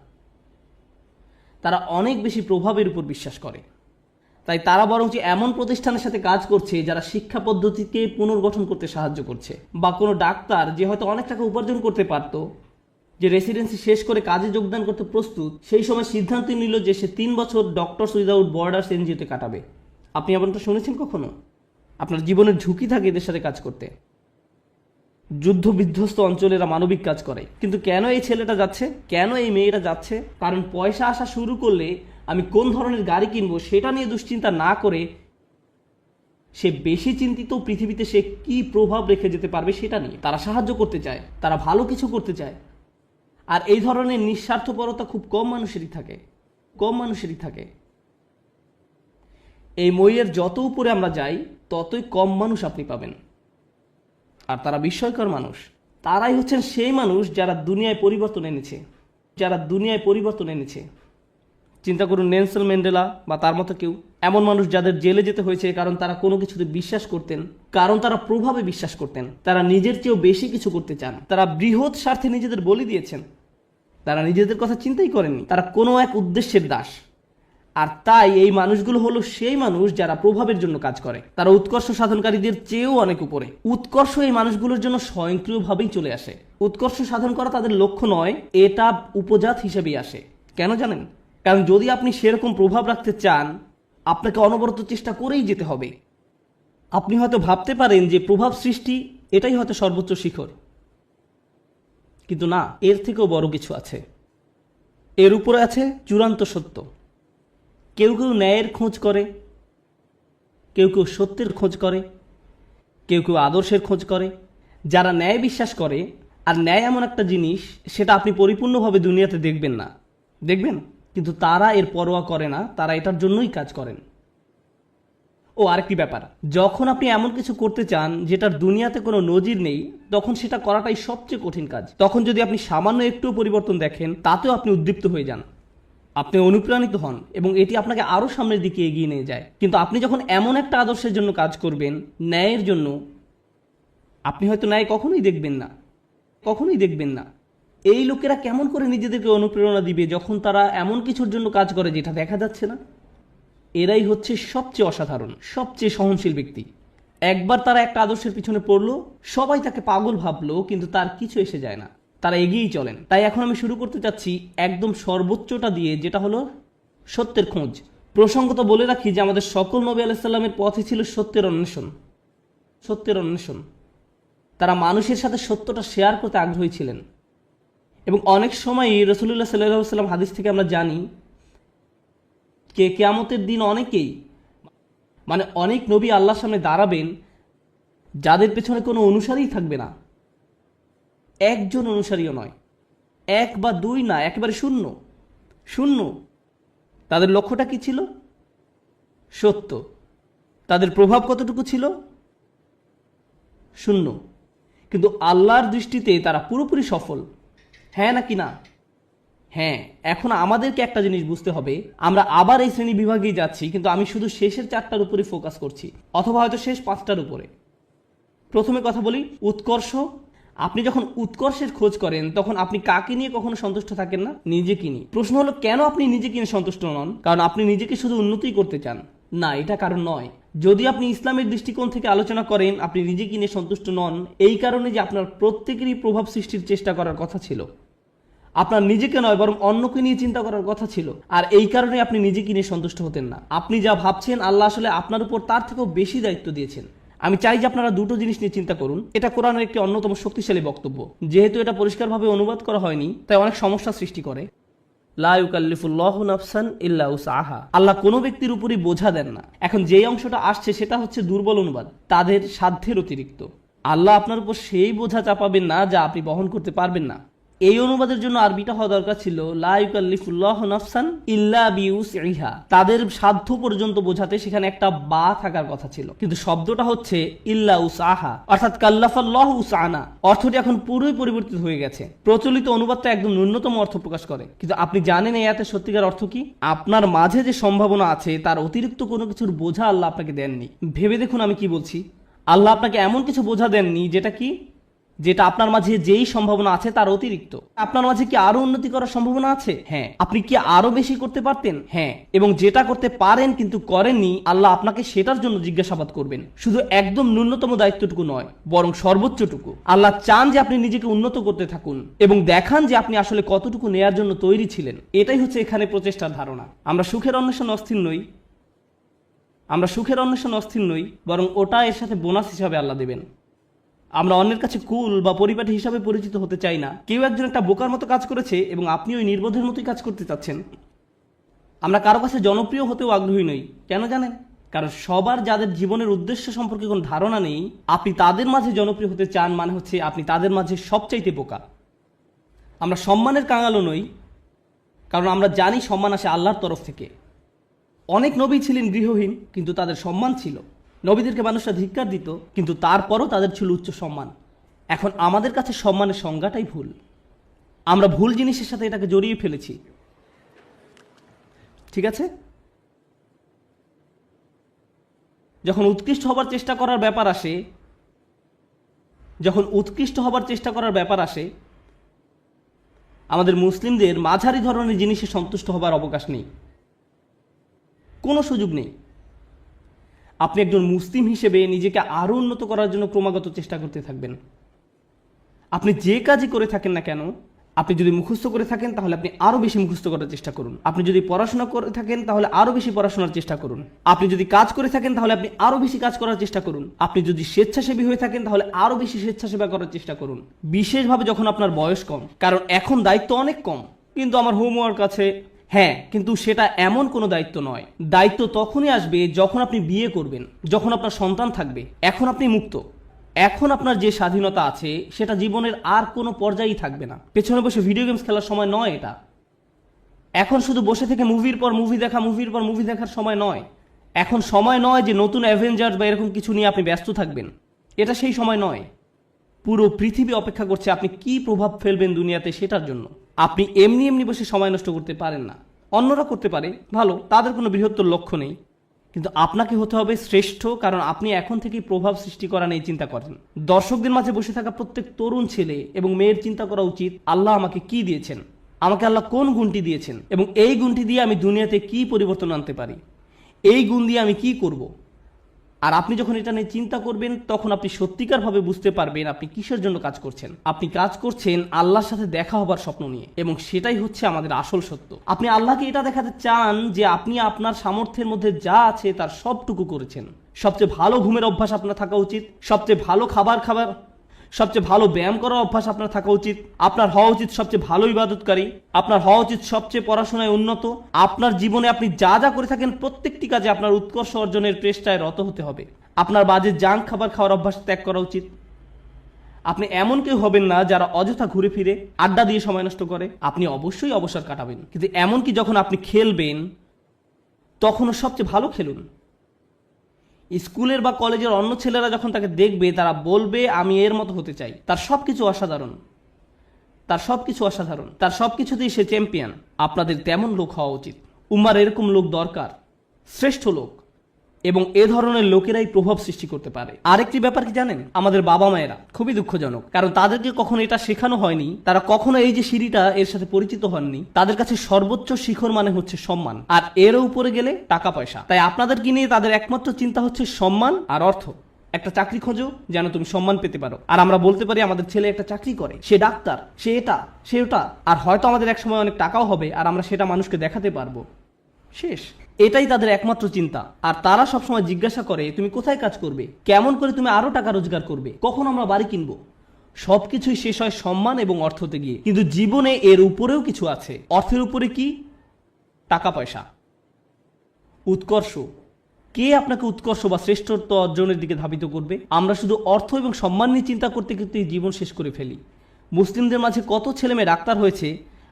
[SPEAKER 1] তারা অনেক বেশি প্রভাবের উপর বিশ্বাস করে। তাই তারা বরঞ্চ এমন প্রতিষ্ঠানের সাথে কাজ করছে যারা শিক্ষা পদ্ধতিকে পুনর্গঠন করতে সাহায্য করছে। বা কোনো ডাক্তার যে হয়তো অনেক টাকা উপার্জন করতে পারতো, যে রেসিডেন্সি শেষ করে কাজে যোগদান করতে প্রস্তুত, সেই সময় সিদ্ধান্ত নিল যে সে 3 বছর ডক্টরস উইদাউট বর্ডার্স NGO-তে কাটাবে। আপনি এমনটা শুনেছেন কখনো? আপনার জীবনের ঝুঁকি থাকে এদের সাথে কাজ করতে। যুদ্ধ বিধ্বস্ত অঞ্চলেরা মানবিক কাজ করে, কিন্তু কেন এই ছেলেটা যাচ্ছে, কেন এই মেয়েটা যাচ্ছে? কারণ পয়সা আসা শুরু করলে আমি কোন ধরনের গাড়ি কিনবো সেটা নিয়ে দুশ্চিন্তা না করে সে বেশি চিন্তিত পৃথিবীতে সে কি প্রভাব রেখে যেতে পারবে সেটা নিয়ে। তারা সাহায্য করতে চায়, তারা ভালো কিছু করতে চায়। আর এই ধরনের নিঃস্বার্থপরতা খুব কম মানুষেরই থাকে, কম মানুষেরই থাকে। এই মইয়ের যত উপরে আমরা যাই ততই কম মানুষ আপনি পাবেন। আর তারা বিস্ময়কর মানুষ। তারাই হচ্ছেন সেই মানুষ যারা দুনিয়ায় পরিবর্তন এনেছে, যারা দুনিয়ায় পরিবর্তন এনেছে। চিন্তা করুন, নেলসন ম্যান্ডেলা বা তার মতো কেউ, এমন মানুষ যাদের জেলে যেতে হয়েছে কারণ তারা কোনো কিছুতে বিশ্বাস করতেন, কারণ তারা প্রভাবে বিশ্বাস করতেন, তারা নিজের চেয়েও বেশি কিছু করতে চান, তারা বৃহৎ স্বার্থে নিজেদের বলি দিয়েছেন, তারা নিজেদের কথা চিন্তাই করেননি, তারা কোনো এক উদ্দেশ্যের দাস। আর তাই এই মানুষগুলো হলো সেই মানুষ যারা প্রভাবের জন্য কাজ করে। তারা উৎকর্ষ সাধনকারীদের চেয়েও অনেক উপরে। উৎকর্ষ এই মানুষগুলোর জন্য স্বয়ংক্রিয়ভাবেই চলে আসে। উৎকর্ষ সাধন করা তাদের লক্ষ্য নয়, এটা উপজাত হিসেবেই আসে। কেন জানেন? কারণ যদি আপনি সেরকম প্রভাব রাখতে চান, আপনাকে অনবরত চেষ্টা করেই যেতে হবে। আপনি হয়তো ভাবতে পারেন যে প্রভাব সৃষ্টি এটাই হয়তো সর্বোচ্চ শিখর, কিন্তু না, এর থেকেও বড় কিছু আছে। এর উপরে আছে চূড়ান্ত সত্য। কেউ কেউ ন্যায়ের খোঁজ করে, কেউ কেউ সত্যের খোঁজ করে, কেউ কেউ আদর্শের খোঁজ করে। যারা ন্যায় বিশ্বাস করে, আর ন্যায় এমন একটা জিনিস সেটা আপনি পরিপূর্ণভাবে দুনিয়াতে দেখবেন না, দেখবেন, কিন্তু তারা এর পরোয়া করে না, তারা এটার জন্যই কাজ করেন। ও আরেকটি ব্যাপার, যখন আপনি এমন কিছু করতে চান যেটার দুনিয়াতে কোনো নজির নেই, তখন সেটা করাটাই সবচেয়ে কঠিন কাজ। তখন যদি আপনি সামান্য একটু পরিবর্তন দেখেন, তাতেও আপনি উদ্দীপ্ত হয়ে যান, আপনি অনুপ্রাণিত হন এবং এটি আপনাকে আরো সামনের দিকে এগিয়ে নিয়ে যায়। কিন্তু আপনি যখন এমন একটা আদর্শের জন্য কাজ করবেন, ন্যায়ের জন্য, আপনি হয়তো ন্যায় কখনোই দেখবেন না, কখনোই দেখবেন না। এই লোকেরা কেমন করে নিজেদেরকে অনুপ্রেরণা দিবে যখন তারা এমন কিছুর জন্য কাজ করে যেটা দেখা যাচ্ছে না? এরাই হচ্ছে সবচেয়ে অসাধারণ, সবচেয়ে সহনশীল ব্যক্তি। একবার তারা একটা আদর্শের পিছনে পড়লো, সবাই তাকে পাগল ভাবলো, কিন্তু তার কিছু এসে যায় না। তারা এগিয়েই চলেন। তাই এখন আমি শুরু করতে চাচ্ছি একদম সর্বোচ্চটা দিয়ে, যেটা হলো সত্যের খোঁজ। প্রসঙ্গত বলে রাখি যে আমাদের সকল নবী আলাইহিস সালামের পথে ছিল সত্যের অন্বেষণ। সত্যের অন্বেষণ। তারা মানুষের সাথে সত্যটা শেয়ার করতে আগ্রহী ছিলেন। এবং অনেক সময়ই রাসূলুল্লাহ সাল্লাল্লাহু আলাইহি ওয়াসাল্লাম হাদিস থেকে আমরা জানি কিয়ামতের দিন অনেকেই, মানে অনেক নবী আল্লাহর সামনে দাঁড়াবেন যাদের পেছনে কোনো অনুসারীই থাকবে না, একজন অনুসারীও নয়, এক বা দুই না, একেবারে শূন্য। শূন্য। তাদের লক্ষ্যটা কি ছিল? সত্য। তাদের প্রভাব কতটুকু ছিল? শূন্য। কিন্তু আল্লাহর দৃষ্টিতে তারা পুরোপুরি সফল। হ্যাঁ নাকি না? হ্যাঁ। এখন আমাদেরকে একটা জিনিস বুঝতে হবে, আমরা আবার এই শ্রেণী বিভাগেই যাচ্ছি, কিন্তু আমি শুধু শেষের 4টার উপরে ফোকাস করছি, অথবা হয়তো শেষ 5টার উপরে। প্রথমে কথা বলি উৎকর্ষ। আপনি যখন উৎকর্ষের খোঁজ করেন তখন আপনি কাকে নিয়ে কখনো সন্তুষ্ট থাকেন না? নিজেকে নিয়ে। প্রশ্ন হলো কেন আপনি নিজেকে নিয়ে সন্তুষ্ট নন? কারণ আপনি নিজেকে শুধু উন্নতিই করতে চান না, এটা কারণ নয়। যদি আপনি ইসলামের দৃষ্টিকোণ থেকে আলোচনা করেন, আপনি নিজেকে নিয়ে সন্তুষ্ট নন এই কারণে যে আপনার প্রত্যেকেরই প্রভাব সৃষ্টির চেষ্টা করার কথা ছিল। আপনার নিজেকে নয়, বরং অন্যকে নিয়ে চিন্তা করার কথা ছিল। আর এই কারণে আপনি নিজেকে নিয়ে সন্তুষ্ট হতেন না। আপনি যা ভাবছেন আল্লাহ আসলে আপনার উপর তার থেকেও বেশি দায়িত্ব দিয়েছেন। আমি চাই যে আপনারা দুটো জিনিস নিয়ে চিন্তা করুন। এটা কোরআনের একটি অন্যতম শক্তিশালী বক্তব্য। যেহেতু এটা পরিষ্কারভাবে অনুবাদ করা হয়নি, তাই অনেক সমস্যা সৃষ্টি করে। লা ইউকাল্লিফুল্লাহু নাফসান ইল্লা উসআহা। আল্লাহ কোনো ব্যক্তির উপরই বোঝা দেন না। এখন যেই অংশটা আসছে সেটা হচ্ছে দুর্বল অনুবাদ, তাদের সাধ্যের অতিরিক্ত। আল্লাহ আপনার উপর সেই বোঝা চাপাবেন না যা আপনি বহন করতে পারবেন না। এই অনুবাদের জন্য আরবিটা হওয়া দরকার ছিল লা ইউকাল্লিফুল্লাহু নাফসান ইল্লা বিউসইহা। তাদের সাধ্য পর্যন্ত বোঝাতে সেখানে একটা বা থাকার কথা ছিল, কিন্তু শব্দটা হচ্ছে ইল্লা উসআহা, অর্থাৎ কাল্লাফাল্লাহু উসআনা। অর্থটি এখন পুরোই পরিবর্তিত হয়ে গেছে। প্রচলিত অনুবাদটা একদম ন্যূনতম অর্থ প্রকাশ করে, কিন্তু আপনি জানেন এই আয়াতের সত্যিকার অর্থ কি? আপনার মাঝে যে সম্ভাবনা আছে তার অতিরিক্ত কোনো কিছুর বোঝা আল্লাহ আপনাকে দেননি। ভেবে দেখুন আমি কি বলছি। আল্লাহ আপনাকে এমন কিছু বোঝা দেননি যেটা আপনার মাঝে যেই সম্ভাবনা আছে তার অতিরিক্ত। আপনার মাঝে কি আরো উন্নতি করার সম্ভাবনা আছে? হ্যাঁ। আপনি কি আরো বেশি করতে পারতেন? হ্যাঁ। এবং যেটা করতে পারেন কিন্তু করেননি, আল্লাহ আপনাকে সেটার জন্য জিজ্ঞাসাবাদ করবেন। শুধু একদম ন্যূনতম দায়িত্বটুকু নয়, বরং সর্বোচ্চটুকু। আল্লাহ চান যে আপনি নিজেকে উন্নত করতে থাকুন এবং দেখান যে আপনি আসলে কতটুকু নেয়ার জন্য তৈরি ছিলেন। এটাই হচ্ছে এখানে প্রচেষ্টার ধারণা। আমরা সুখের অন্বেষণ অস্থির নই, বরং ওটা এর সাথে বোনাস হিসাবে আল্লাহ দেবেন। আমরা অন্যের কাছে কুল বা পরিপাটি হিসাবে পরিচিত হতে চাই না। কেউ একজন একটা বোকার মতো কাজ করেছে এবং আপনি ওই নির্বোধের মতোই কাজ করতে চাচ্ছেন। আমরা কারো কাছে জনপ্রিয় হতেও আগ্রহী নই। কেন জানেন? কারণ সবার যাদের জীবনের উদ্দেশ্য সম্পর্কে কোনো ধারণা নেই, আপনি তাদের মাঝে জনপ্রিয় হতে চান মানে হচ্ছে আপনি তাদের মাঝে সবচাইতে বোকা। আমরা সম্মানের কাঙালও নই, কারণ আমরা জানি সম্মান আসে আল্লাহর তরফ থেকে। অনেক নবী ছিলেন গৃহহীন, কিন্তু তাদের সম্মান ছিল। নবীদেরকে মানুষরা ধিক্কার দিত, কিন্তু তারপরও তাদের ছিল উচ্চ সম্মান। এখন আমাদের কাছে সম্মানের সংজ্ঞাটাই ভুল। আমরা ভুল জিনিসের সাথে এটাকে জড়িয়ে ফেলেছি। ঠিক আছে? যখন উৎকৃষ্ট হবার চেষ্টা করার ব্যাপার আসে, আমাদের মুসলিমদের মাঝারি ধরনের জিনিসে সন্তুষ্ট হবার অবকাশ নেই, কোনো সুযোগ নেই। আপনি একজন মুসলিম হিসেবে নিজেকে আরো উন্নত করার জন্য ক্রমাগত চেষ্টা করতে থাকবেন। আপনি যে কাজই করে থাকেন না কেন, আপনি যদি মুখস্থ করে থাকেন তাহলে আপনি আরো বেশি মুখস্থ করার চেষ্টা করুন। আপনি যদি পড়াশোনা করে থাকেন তাহলে আরো বেশি পড়াশোনার চেষ্টা করুন। আপনি যদি কাজ করে থাকেন তাহলে আপনি আরো বেশি কাজ করার চেষ্টা করুন। আপনি যদি স্বেচ্ছাসেবী হয়ে থাকেন তাহলে আরো বেশি স্বেচ্ছাসেবা করার চেষ্টা করুন, বিশেষভাবে যখন আপনার বয়স কম। কারণ এখন দায়িত্ব অনেক কম। কিন্তু আমার হোমওয়ার্ক আছে। হ্যাঁ, কিন্তু সেটা এমন কোনো দায়িত্ব নয়। দায়িত্ব তখনই আসবে যখন আপনি বিয়ে করবেন, যখন আপনার সন্তান থাকবে। এখন আপনি মুক্ত। এখন আপনার যে স্বাধীনতা আছে সেটা জীবনের আর কোনো পর্যায়েই থাকবে না। পেছনে বসে ভিডিও গেমস খেলার সময় নয় এটা। এখন শুধু বসে থেকে মুভির পর মুভি দেখার সময় নয়। এখন সময় নয় যে নতুন অ্যাভেঞ্জার্স বা এরকম কিছু নিয়ে আপনি ব্যস্ত থাকবেন। এটা সেই সময় নয়। পুরো পৃথিবী অপেক্ষা করছে আপনি কি প্রভাব ফেলবেন দুনিয়াতে সেটার জন্য। আপনি এমনি বসে সময় নষ্ট করতে পারেন না। অন্যরা করতে পারে, ভালো, তাদের কোনো বৃহত্তর লক্ষ্য নেই। কিন্তু আপনাকে হতে হবে শ্রেষ্ঠ, কারণ আপনি এখন থেকেই প্রভাব সৃষ্টি করা নিয়ে চিন্তা করেন। দর্শকদের মাঝে বসে থাকা প্রত্যেক তরুণ ছেলে এবং মেয়ের চিন্তা করা উচিত, আল্লাহ আমাকে কি দিয়েছেন, আমাকে আল্লাহ কোন গুণটি দিয়েছেন, এবং এই গুণটি দিয়ে আমি দুনিয়াতে কি পরিবর্তন আনতে পারি, এই গুণ দিয়ে আমি কি করব। আর আপনি যখন এটা নিয়ে চিন্তা করবেন তখন আপনি সত্যিকারভাবে বুঝতে পারবেন আপনি কিসের জন্য কাজ করছেন। আপনি কাজ করছেন আল্লাহর সাথে দেখা হবার স্বপ্ন নিয়ে, এবং সেটাই হচ্ছে আমাদের আসল সত্য। আপনি আল্লাহকে এটা দেখাতে চান যে আপনি আপনার সামর্থ্যের মধ্যে যা আছে তার সবটুকু করেছেন। সবচেয়ে ভালো ঘুমের অভ্যাস আপনার থাকা উচিত, সবচেয়ে ভালো খাবার, সবচেয়ে ভালো ব্যায়াম করার অভ্যাস আপনার থাকা উচিত, আপনার হওয়া উচিত সবচেয়ে ভালো ইবাদতকারী, আপনার হওয়া উচিত সবচেয়ে পড়াশোনায় উন্নত। আপনার জীবনে আপনি যা যা করে থাকেন প্রত্যেকটি কাজে আপনার উৎকর্ষ অর্জনের চেষ্টায় রত হতে হবে। আপনার বাজে জাঙ্ক খাবার খাওয়ার অভ্যাস ত্যাগ করা উচিত। আপনি এমন কেউ হবেন না যারা অযথা ঘুরে ফিরে আড্ডা দিয়ে সময় নষ্ট করে। আপনি অবশ্যই অবসর কাটাবেন, কিন্তু এমনকি যখন আপনি খেলবেন তখনও সবচেয়ে ভালো খেলুন। স্কুলের বা কলেজের অন্য ছেলেরা যখন তাকে দেখবে তারা বলবে আমি এর মতো হতে চাই। তার সবকিছু অসাধারণ, তার সবকিছুতেই সে চ্যাম্পিয়ন। আপনাদের তেমন লোক হওয়া উচিত। উম্মার এরকম লোক দরকার, শ্রেষ্ঠ লোক, এবং এ ধরনের লোকেরাই প্রভাব সৃষ্টি করতে পারে। আরেকটি ব্যাপার কি জানেন, আমাদের বাবা মায়েরা খুবই দুঃখজনক, কারণ তাদেরকে কখনো এটা শেখানো হয়নি, তারা কখনো এই যে সিঁড়িটা এর সাথে পরিচিত হননি। তাদের কাছে সর্বোচ্চ শিখর মানে হচ্ছে সম্মান, আর এর উপরে গেলে টাকা পয়সা। তাই আপনাদেরকে নিয়ে তাদের একমাত্র চিন্তা হচ্ছে সম্মান আর অর্থ। একটা চাকরি খোঁজো যেন তুমি সম্মান পেতে পারো। আর আমরা বলতে পারি আমাদের ছেলে একটা চাকরি করে, সে ডাক্তার, সে এটা, সে ওটা, আর হয়তো আমাদের এক সময় অনেক টাকাও হবে আর আমরা সেটা মানুষকে দেখাতে পারবো। শেষ, এটাই তাদের একমাত্র চিন্তা। আর তারা সবসময় জিজ্ঞাসা করে তুমি কোথায় কাজ করবে, কেমন করে তুমি আরো টাকা রোজগার করবে, কখন আমরা বাড়ি কিনবো। সবকিছুই শেষ হয় সম্মান এবং অর্থতে গিয়ে। কিন্তু জীবনে এর উপরেও কিছু আছে। অর্থের উপরে কি? টাকা পয়সা, উৎকর্ষ। কে আপনাকে উৎকর্ষ বা শ্রেষ্ঠত্ব অর্জনের দিকে ধাবিত করবে? আমরা শুধু অর্থ এবং সম্মান নিয়ে চিন্তা করতে করতে জীবন শেষ করে ফেলি। মুসলিমদের মাঝে কত ছেলে মেয়ে ডাক্তার হয়েছে,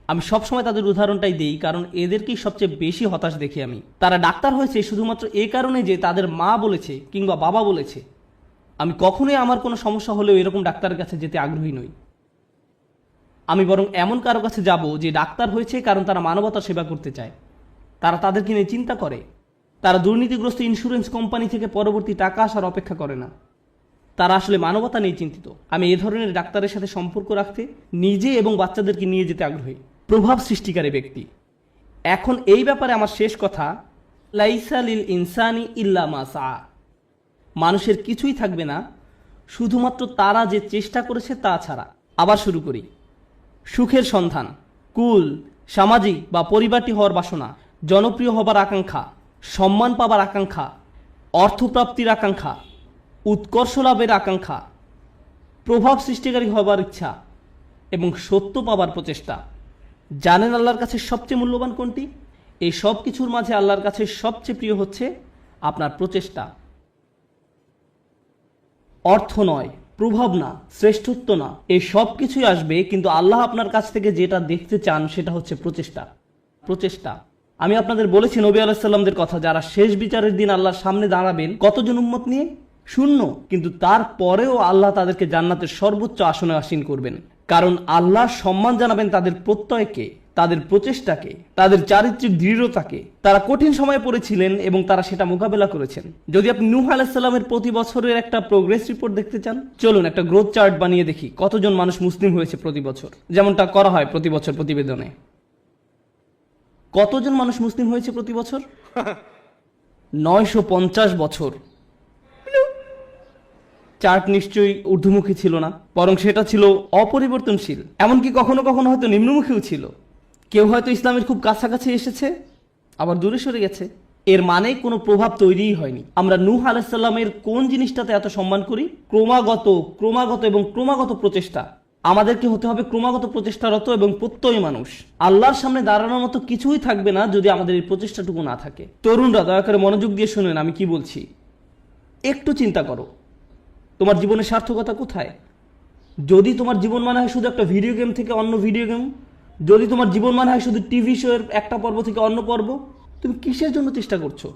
[SPEAKER 1] আমি সবসময় তাদের উদাহরণটাই দিই, কারণ এদেরকেই সবচেয়ে বেশি হতাশ দেখি আমি। তারা ডাক্তার হয়েছে শুধুমাত্র এই কারণে যে তাদের মা বলেছে কিংবা বাবা বলেছে। আমি কখনোই আমার কোনো সমস্যা হলেও এরকম ডাক্তারের কাছে যেতে আগ্রহী নই। আমি বরং এমন কারো কাছে যাব যে ডাক্তার হয়েছে কারণ তারা মানবতার সেবা করতে চায়, তারা তাদেরকে নিয়ে চিন্তা করে, তারা দুর্নীতিগ্রস্ত ইন্স্যুরেন্স কোম্পানি থেকে পরবর্তী টাকা আসার অপেক্ষা করে না, তারা আসলে মানবতা নিয়ে চিন্তিত। আমি এ ধরনের ডাক্তারের সাথে সম্পর্ক রাখতে, নিজে এবং বাচ্চাদেরকে নিয়ে যেতে আগ্রহী। প্রভাব সৃষ্টিকারী ব্যক্তি। এখন এই ব্যাপারে আমার শেষ কথা, লাইসা লিল ইনসানি ইল্লা মা সা। মানুষের কিছুই থাকবে না শুধুমাত্র তারা যে চেষ্টা করেছে তা ছাড়া। আবার শুরু করি। সুখের সন্ধান, কুল, সামাজিক বা পরিবারটি হওয়ার বাসনা, জনপ্রিয় হবার আকাঙ্ক্ষা, সম্মান পাবার আকাঙ্ক্ষা, অর্থপ্রাপ্তির আকাঙ্ক্ষা, উৎকর্ষ লাভের আকাঙ্ক্ষা, প্রভাব সৃষ্টিকারী হবার ইচ্ছা এবং সত্য পাবার প্রচেষ্টা। জানেন আল্লাহর কাছে সবচেয়ে মূল্যবান কোনটি? এই সব কিছুর মাঝে আল্লাহর কাছে সবচেয়ে প্রিয় হচ্ছে আপনার প্রচেষ্টা। অর্থ নয়, প্রভাব না, শ্রেষ্ঠত্ব না, এই সব কিছুই আসবে, কিন্তু আল্লাহ আপনার কাছ থেকে যেটা দেখতে চান সেটা হচ্ছে প্রচেষ্টা। আমি আপনাদের বলেছি নবী আলাইহিস সালামদের কথা, যারা শেষ বিচারের দিন আল্লাহর সামনে দাঁড়াবেন কতজন উম্মত নিয়ে? 0। কিন্তু তারপরেও আল্লাহ তাদেরকে জান্নাতের সর্বোচ্চ আসনে আসীন করবেন, কারণ আল্লাহ সম্মান জানাবেন তাদের প্রত্যয়কে, তাদের প্রচেষ্টাকে, তাদের চারিত্রিক দৃঢ়তাকে। তারা কঠিন সময়ে পড়েছিলেন এবং তারা সেটা মোকাবেলা করেছেন। যদি আপনি নূহ আলাইহিস সালামের প্রতি বছরের একটা প্রোগ্রেস রিপোর্ট দেখতে চান, চলুন একটা গ্রোথ চার্ট বানিয়ে দেখি কতজন মানুষ মুসলিম হয়েছে প্রতি বছর, যেমনটা করা হয় প্রতি বছর প্রতিবেদনে। কতজন মানুষ মুসলিম হয়েছে প্রতি বছর? 950 বছর। চার্ট নিশ্চয়ই ঊর্ধ্বমুখী ছিল না, বরং সেটা ছিল অপরিবর্তনশীল, এমনকি কখনো কখনো হয়তো নিম্নমুখীও ছিল। কেউ হয়তো ইসলামের খুব কাছাকাছি এসেছে, আবার দূরে সরে গেছে। এর মানে কোনো প্রভাব তৈরিই হয়নি। আমরা নূহ আলাইহিস সালামের কোন জিনিসটাতে এত সম্মান করি? ক্রমাগত প্রচেষ্টা। আমাদেরকে হতে হবে ক্রমাগত প্রচেষ্টারত এবং প্রত্যয়ী মানুষ। আল্লাহর সামনে দাঁড়ানোর মতো কিছুই থাকবে না যদি আমাদের এই প্রচেষ্টাটুকু না থাকে। তরুণরা দয়া করে মনোযোগ দিয়ে শুনেন আমি কি বলছি। একটু চিন্তা করো, তোমার জীবনের সার্থকতা কোথায়? যদি তোমার জীবন মানে হয় শুধু একটা ভিডিও গেম থেকে অন্য ভিডিও গেম, যদি তোমার জীবন মানে হয় শুধু টিভি শো এর একটা পর্ব থেকে অন্য পর্ব, তুমি কিসের জন্য চেষ্টা করছো?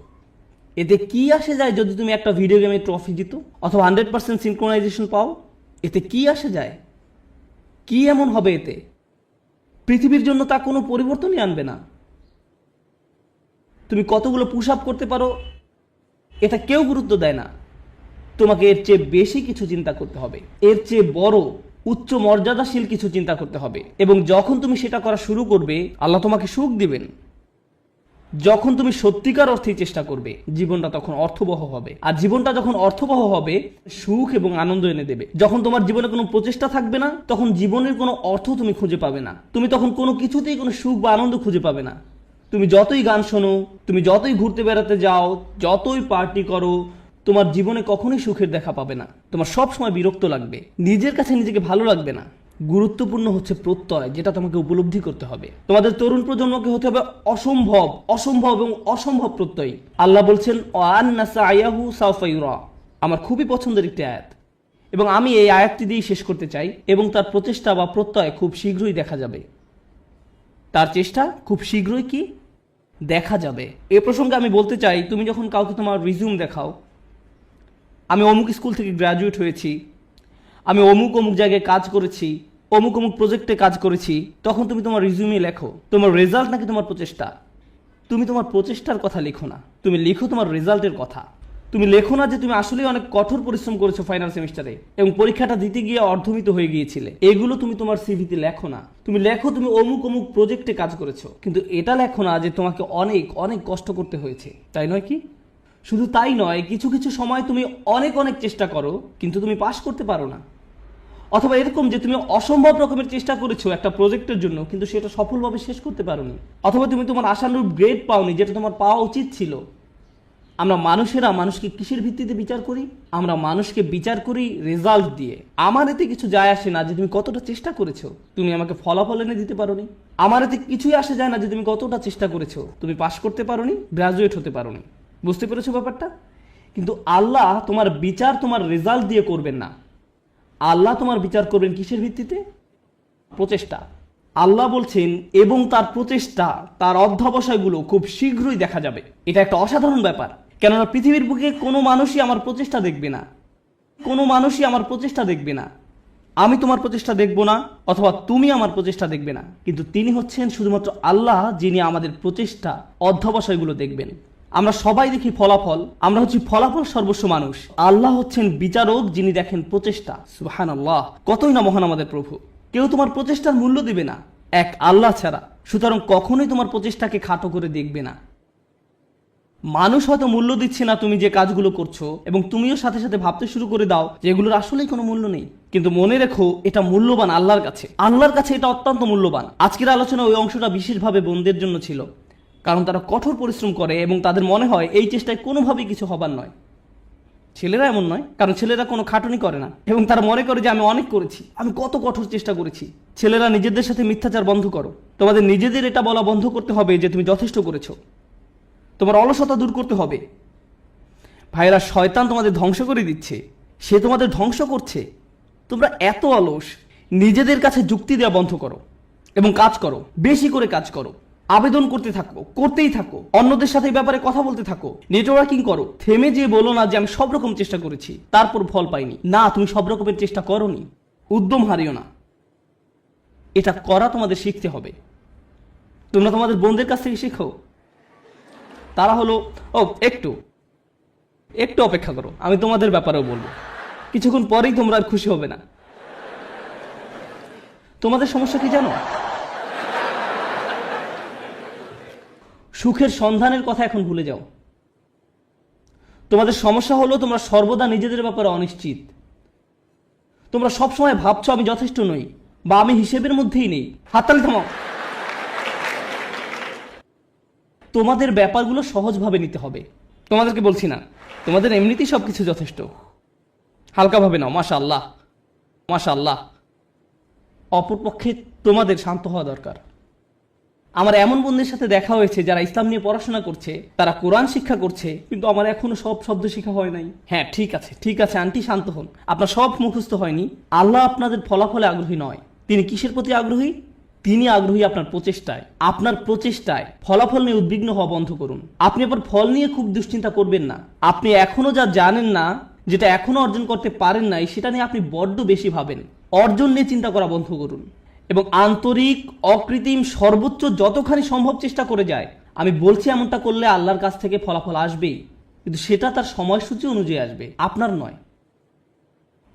[SPEAKER 1] এতে কি আসে যায় যদি তুমি একটা ভিডিও গেমে ট্রফি জিতো অথবা 100% সিনক্রোনাইজেশন পাও? এতে কি আসে যায়? কি এমন হবে এতে? পৃথিবীর জন্য তা কোনো পরিবর্তনই আনবে না। তুমি কতগুলো পুশ আপ করতে পারো এটা কেউ গুরুত্ব দেয় না। তোমাকে এর চেয়ে বেশি কিছু চিন্তা করতে হবে, এর চেয়ে বড় উচ্চ মর্যাদাশীল কিছু চিন্তা করতে হবে, এবং যখন তুমি সেটা করা শুরু করবে আল্লাহ তোমাকে সুখ দিবেন। যখন তুমি সত্যিকার অর্থেই চেষ্টা করবে, জীবনটা তখন অর্থবহ হবে। আর জীবনটা যখন অর্থবহ হবে, সুখ এবং আনন্দ এনে দেবে। যখন তোমার জীবনে কোনো প্রচেষ্টা থাকবে না, তখন জীবনের কোনো অর্থ তুমি খুঁজে পাবে না। তুমি তখন কোনো কিছুতেই কোনো সুখ বা আনন্দ খুঁজে পাবে না। তুমি যতই গান শোনো, তুমি যতই ঘুরতে বেড়াতে যাও, যতই পার্টি করো, তোমার জীবনে কখনোই সুখের দেখা পাবে না। তোমার সব সময় বিরক্ত লাগবে, নিজের কাছে নিজেকে ভালো লাগবে না। গুরুত্বপূর্ণ হচ্ছে প্রত্যয়, যেটা তোমাকে উপলব্ধি করতে হবে। তোমাদের তরুণ প্রজন্মকে হতে হবে অসম্ভব, অসম্ভব এবং অসম্ভব প্রত্যয়ী। আল্লাহ বলছেন ওয়ান্না সায়াহু সাওফা ইউরা। আমার খুবই পছন্দের একটি আয়াত, এবং আমি এই আয়াতটি দিয়েই শেষ করতে চাই। এবং তার প্রচেষ্টা বা প্রত্যয় খুব শীঘ্রই দেখা যাবে। তার চেষ্টা খুব শীঘ্রই কি দেখা যাবে। এ প্রসঙ্গে আমি বলতে চাই, তুমি যখন কাউকে তোমার রিজিউম দেখাও, আমি অমুক স্কুল থেকে গ্র্যাজুয়েট হয়েছি, আমি অমুক অমুক জায়গায় কাজ করেছি, অমুক অমুক প্রজেক্টে কাজ করেছি, তখন তুমি তোমার রিজিউমে লেখো তোমার রেজাল্ট নাকি তোমার প্রচেষ্টা। তুমি তোমার প্রচেষ্টার কথা লিখো না, তুমি লিখো তোমার রেজাল্টের কথা। তুমি লেখো না যে তুমি আসলেই অনেক কঠোর পরিশ্রম করেছো ফাইনাল সেমিস্টারে এবং পরীক্ষাটা দিতে গিয়ে অর্ধমিত হয়ে গিয়েছিলে। এগুলো তুমি তোমার সিভিতে লেখো না। তুমি লেখো তুমি অমুক অমুক প্রজেক্টে কাজ করেছো, কিন্তু এটা লেখো না যে তোমাকে অনেক অনেক কষ্ট করতে হয়েছে। তাই নয় কি? শুধু তাই নয়, কিছু কিছু সময় তুমি অনেক অনেক চেষ্টা করো, কিন্তু তুমি পাশ করতে পারো না। অথবা এরকম যে তুমি অসম্ভব রকমের চেষ্টা করেছো একটা প্রজেক্টের জন্য, কিন্তু সেটা সফলভাবে শেষ করতে পারোনি। অথবা তুমি তোমার আশানুরূপ গ্রেড পাওনি, যেটা তোমার পাওয়া উচিত ছিল। আমরা মানুষেরা মানুষকে কিসের ভিত্তিতে বিচার করি? আমরা মানুষকে বিচার করি রেজাল্ট দিয়ে। আমার এতে কিছু যায় আসে না যে তুমি কতটা চেষ্টা করেছো, তুমি আমাকে ফলাফল এনে দিতে পারোনি। আমার এতে কিছুই আসে যায় না যে তুমি কতটা চেষ্টা করেছো, তুমি পাশ করতে পারোনি, গ্রাজুয়েট হতে পারোনি। বুঝতে পেরেছো ব্যাপারটা? কিন্তু আল্লাহ তোমার বিচার তোমার রেজাল্ট দিয়ে করবেন না। আল্লাহ তোমার বিচার করবেন কিসের ভিত্তিতে? প্রচেষ্টা। আল্লাহ বলছেন এবং তার প্রচেষ্টা, তার অধ্যবসায়গুলো খুব শীঘ্রই দেখা যাবে। এটা একটা অসাধারণ ব্যাপার, কেননা পৃথিবীর বুকে কোনো মানুষই আমার প্রচেষ্টা দেখবে না, কোনো মানুষই আমার প্রচেষ্টা দেখবে না। আমি তোমার প্রচেষ্টা দেখব না, অথবা তুমি আমার প্রচেষ্টা দেখবে না, কিন্তু তিনি হচ্ছেন শুধুমাত্র আল্লাহ, যিনি আমাদের প্রচেষ্টা অধ্যবসায়গুলো দেখবেন। আমরা সবাই দেখি ফলাফল, আমরা হচ্ছি ফলাফল সর্বস্ব মানুষ। আল্লাহ হচ্ছেন বিচারক, যিনি দেখেন প্রচেষ্টা। সুবহানাল্লাহ, কতই না মহান আমাদের প্রভু। কেউ তোমার প্রচেষ্টার মূল্য দিবে না এক আল্লাহ ছাড়া, সুতরাং কখনোই তোমার প্রচেষ্টাকে খাটো করে দেখবে না। মানুষ হয়তো মূল্য দিচ্ছে না তুমি যে কাজগুলো করছো, এবং তুমিও সাথে সাথে ভাবতে শুরু করে দাও যে এগুলোর আসলেই কোনো মূল্য নেই। কিন্তু মনে রেখো, এটা মূল্যবান আল্লাহর কাছে। আল্লাহর কাছে এটা অত্যন্ত মূল্যবান। আজকের আলোচনা ওই অংশটা বিশেষভাবে বোনদের জন্য ছিল, কারণ তারা কঠোর পরিশ্রম করে এবং তাদের মনে হয় এই চেষ্টায় কোনোভাবেই কিছু হবার নয়। ছেলেরা এমন নয়, কারণ ছেলেরা কোনো খাটুনি করে না এবং তারা মনে করে যে আমি অনেক করেছি, আমি কত কঠোর চেষ্টা করেছি। ছেলেরা নিজেদের সাথে মিথ্যাচার বন্ধ করো। তোমাদের নিজেদের এটা বলা বন্ধ করতে হবে যে তুমি যথেষ্ট করেছো। তোমার অলসতা দূর করতে হবে। ভাইরা, শয়তান তোমাদের ধ্বংস করে দিচ্ছে, সে তোমাদের ধ্বংস করছে। তোমরা এত অলস। নিজেদের কাছে যুক্তি দেওয়া বন্ধ করো এবং কাজ করো, বেশি করে কাজ করো, আবেদন করতে থাকো, করতেই থাকো, অন্যদের সাথে এই ব্যাপারে কথা বলতে থাকো, নেটওয়ার্কিং করো। থেমে যেয়ে বলো না যে আমি সব রকম চেষ্টা করেছি তারপর ফল পাইনি। না, তুমি সব রকমের চেষ্টা করোনি। উদ্যম হারিও না, এটা করা তোমাদের শিখতে হবে। তোমরা তোমাদের বোনদের কাছ থেকে শেখো। তারা হলো একটু একটু অপেক্ষা করো, আমি তোমাদের ব্যাপারেও বলবো। কিছুক্ষণ পরেই তোমরা আর খুশি হবে না। তোমাদের সমস্যা কি জানো? সুখের সন্ধানের কথা এখন ভুলে যাও। তোমাদের সমস্যা হলো তোমরা সর্বদা নিজেদের ব্যাপারে অনিশ্চিত। তোমরা সবসময় ভাবছো আমি যথেষ্ট নই, বা আমি হিসেবের মধ্যেই নেই। হাততালি থামাও। তোমাদের ব্যাপারগুলো সহজভাবে নিতে হবে। তোমাদেরকে বলছি না, তোমাদের এমনিতেই সবকিছু যথেষ্ট। হালকাভাবে নাও। মাশাআল্লাহ, মাশাআল্লাহ। অপরপক্ষে তোমাদের শান্ত হওয়া দরকার। আমার এমন বন্ধুদের সাথে দেখা হয়েছে যারা ইসলাম নিয়ে পড়াশোনা করছে, তারা কোরআন শিক্ষা করছে, কিন্তু আমার এখনো সব শব্দ শেখা হয় নাই। হ্যাঁ, ঠিক আছে ঠিক আছে আন্টি, শান্ত হন। আপনার সব মুখস্থ হয়নি। আল্লাহ আপনাদের ফলাফলে আগ্রহী নয়। তিনি কিসের প্রতি আগ্রহী? তিনি আগ্রহী আপনার প্রচেষ্টায়। আপনার প্রচেষ্টায় ফলাফল নিয়ে উদ্বিগ্ন হওয়া বন্ধ করুন। আপনি আবার ফল নিয়ে খুব দুশ্চিন্তা করবেন না। আপনি এখনো যা জানেন না, যেটা এখনো অর্জন করতে পারেন নাই, সেটা নিয়ে আপনি বড্ড বেশি ভাবেন। অর্জন নিয়ে চিন্তা করা বন্ধ করুন এবং আন্তরিক, অকৃত্রিম, সর্বোচ্চ যতখানি সম্ভব চেষ্টা করে যায়। আমি বলছি এমনটা করলে আল্লাহর কাছ থেকে ফলাফল আসবেই, কিন্তু সেটা তার সময়সূচি অনুযায়ী আসবে, আপনার নয়।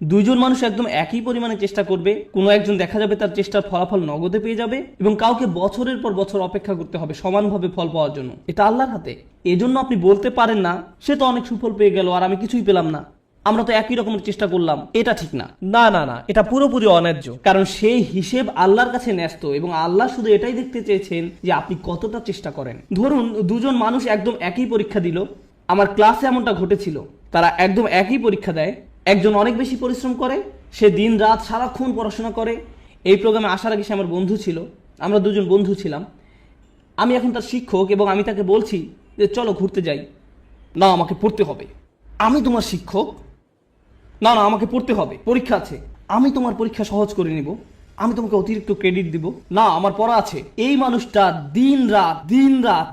[SPEAKER 1] দুইজন মানুষ একদম একই পরিমাণে চেষ্টা করবে, কোনো একজন দেখা যাবে তার চেষ্টার ফলাফল নগদে পেয়ে যাবে এবং কাউকে বছরের পর বছর অপেক্ষা করতে হবে সমানভাবে ফল পাওয়ার জন্য। এটা আল্লাহর হাতে। এজন্য আপনি বলতে পারেন না সে তো অনেক সুফল পেয়ে গেল আর আমি কিছুই পেলাম না, আমরা তো একই রকমের চেষ্টা করলাম। এটা ঠিক না, না না না, এটা পুরোপুরি অন্যায্য। কারণ সেই হিসেব আল্লাহর কাছে ন্যস্ত এবং আল্লাহ শুধু এটাই দেখতে চেয়েছেন যে আপনি কতটা চেষ্টা করেন। ধরুন দুজন মানুষ একদম একই পরীক্ষা দিল, আমার ক্লাসে এমনটা ঘটেছিল, তারা একদম একই পরীক্ষা দেয়। একজন অনেক বেশি পরিশ্রম করে, সে দিন রাত সারাক্ষণ পড়াশোনা করে। এই প্রোগ্রামে আসার আগে সে আমার বন্ধু ছিল, আমরা দুজন বন্ধু ছিলাম। আমি এখন তার শিক্ষক এবং আমি তাকে বলছি যে চলো ঘুরতে যাই। না, আমাকে পড়তে হবে। আমি তোমার শিক্ষক? না না, আমাকে পড়তে হবে, পরীক্ষা আছে। আমি তোমার পরীক্ষা সহজ করে নিব, আমি তোমাকে অতিরিক্ত ক্রেডিট দিব। না, আমার পড়া আছে। এই মানুষটা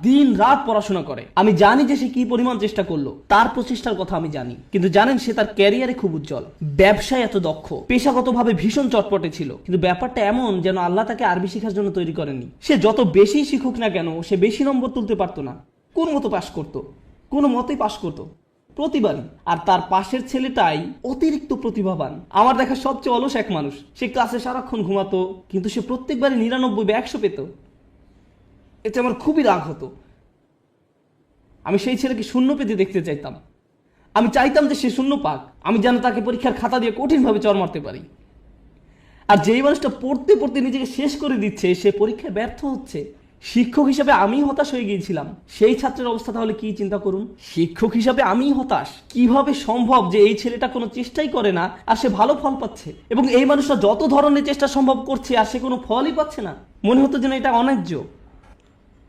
[SPEAKER 1] দিন রাত পড়াশোনা করে। আমি জানি যে সে কি পরিমাণ চেষ্টা করলো, তার প্রচেষ্টার কথা আমি জানি। কিন্তু জানেন, সে তার ক্যারিয়ারে খুব উজ্জ্বল, ব্যবসায় এত দক্ষ, পেশাগতভাবে ভীষণ চটপটে ছিল। কিন্তু ব্যাপারটা এমন যেন আল্লাহ তাকে আরবি শেখার জন্য তৈরি করেননি। সে যত বেশি শিখুক না কেন, সে বেশি নম্বর তুলতে পারতো না। কোন মতো পাশ করতো, কোনো মতেই পাশ করতো প্রতিবারই। আর তার পাশের ছেলেটাই অতিরিক্ত প্রতিভাবান, আমার দেখা সবচেয়ে অলস এক মানুষ। সে ক্লাসে সারাক্ষণ ঘুমাতো, কিন্তু সে প্রত্যেকবারই 99 বা 100 পেত। এতে আমার খুবই রাগ হতো। আমি সেই ছেলেকে শূন্য পেতে দেখতে চাইতাম। আমি চাইতাম যে সে শূন্য পাক, আমি যেন তাকে পরীক্ষার খাতা দিয়ে কঠিনভাবে চড় মারতে পারি। আর যেই মানুষটা পড়তে পড়তে নিজেকে শেষ করে দিচ্ছে, সে পরীক্ষায় ব্যর্থ হচ্ছে। শিক্ষক হিসাবে আমি হতাশ হয়ে গিয়েছিলাম। সেই ছাত্রের অবস্থা তাহলে কি চিন্তা করুন। শিক্ষক হিসাবে আমি হতাশ। কিভাবে সম্ভব যে এই ছেলেটা কোনো চেষ্টাই করে না আর সে ভালো ফল পাচ্ছে, এবং এই মানুষটা যত ধরনের চেষ্টা সম্ভব করছে আর সে কোনো ফলই পাচ্ছে না। মনে হতো যেন এটা অন্যায্য।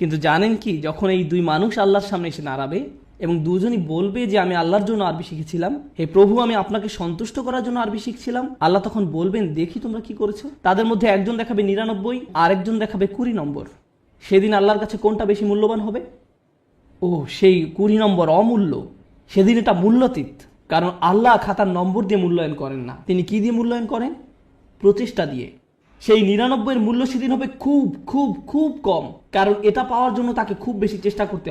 [SPEAKER 1] কিন্তু জানেন কি, যখন এই দুই মানুষ আল্লাহর সামনে এসে দাঁড়াবে এবং দুজনই বলবে যে আমি আল্লাহর জন্য আরবি শিখেছিলাম, হে প্রভু আমি আপনাকে সন্তুষ্ট করার জন্য আরবি শিখছিলাম, আল্লাহ তখন বলবেন দেখি তোমরা কি করেছো। তাদের মধ্যে একজন দেখাবে 99 আর একজন দেখাবে 20 নম্বর। সেদিন আল্লাহর কাছে কোনটা বেশি মূল্যবান হবে? ও, সেই 20 নম্বর অমূল্য। সেদিন এটা মূল্যাতীত। কারণ আল্লাহ খাতার নম্বর দিয়ে মূল্যায়ন করেন না, তিনি কি দিয়ে মূল্যায়ন করেন? প্রচেষ্টা দিয়ে। সেই 99-এর মূল্য সেদিন হবে খুব খুব খুব কম, কারণ এটা পাওয়ার জন্য তাকে খুব বেশি চেষ্টা করতে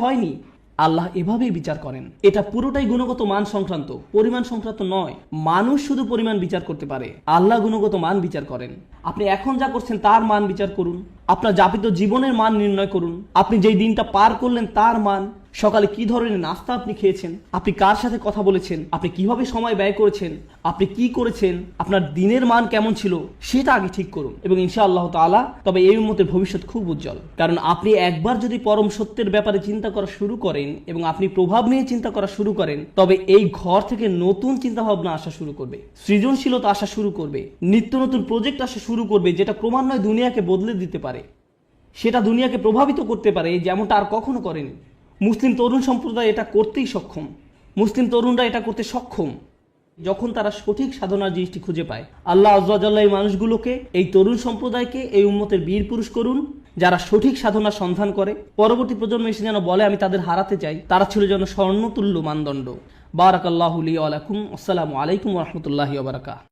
[SPEAKER 1] হয়নি। আল্লাহ এভাবেই বিচার করেন। এটা পুরোটাই গুণগত মান সংক্রান্ত, পরিমাণ সংক্রান্ত নয়। মানুষ শুধু পরিমাণ বিচার করতে পারে, আল্লাহ গুণগত মান বিচার করেন। আপনি এখন যা করছেন তার মান বিচার করুন, আপনার যাপিত জীবনের মান নির্ণয় করুন, আপনি যেই দিনটা পার করলেন তার মান, সকালে কি ধরনের নাস্তা আপনি খেয়েছেন, আপনি কার সাথে কথা বলেছেন, আপনি কিভাবে সময় ব্যয় করেছেন, আপনি কি করেছেন, আপনার দিনের মান কেমন ছিল, সেটা আগে ঠিক করুন। এবং ইনশাআল্লাহ তাআলা তবে এই উম্মতের ভবিষ্যৎ খুব উজ্জ্বল। কারণ আপনি একবার যদি পরম সত্যের ব্যাপারে চিন্তা করা শুরু করেন এবং আপনি প্রভাব নিয়ে চিন্তা করা শুরু করেন, তবে এই ঘর থেকে নতুন চিন্তা ভাবনা আসা শুরু করবে, সৃজনশীলতা আসা শুরু করবে, নিত্য নতুন প্রজেক্ট আসা শুরু করবে, যেটা ক্রমান্বয়ে দুনিয়াকে বদলে দিতে পারে, সেটা দুনিয়াকে প্রভাবিত করতে পারে যেমনটা আর কখনো করেনি। মুসলিম তরুণ সম্প্রদায় এটা করতেই সক্ষম, মুসলিম তরুণরা এটা করতে সক্ষম যখন তারা সঠিক সাধনার জিনিসটি খুঁজে পায়। আল্লাহ আযজা ওয়া জাল্লা এই মানুষগুলোকে, এই তরুণ সম্প্রদায়কে, এই উম্মতের বীর পুরুষ করুন যারা সঠিক সাধনার সন্ধান করে। পরবর্তী প্রজন্ম এসে যেন বলে আমি তাদের হারাতে চাই, তারা ছিল যেন স্বর্ণতুল্য মানদণ্ড। বারাকাল্লাহু লি ওয়া লাকুম। আসসালামু আলাইকুম ওয়া রাহমাতুল্লাহি ওয়া বারাকাতুহু।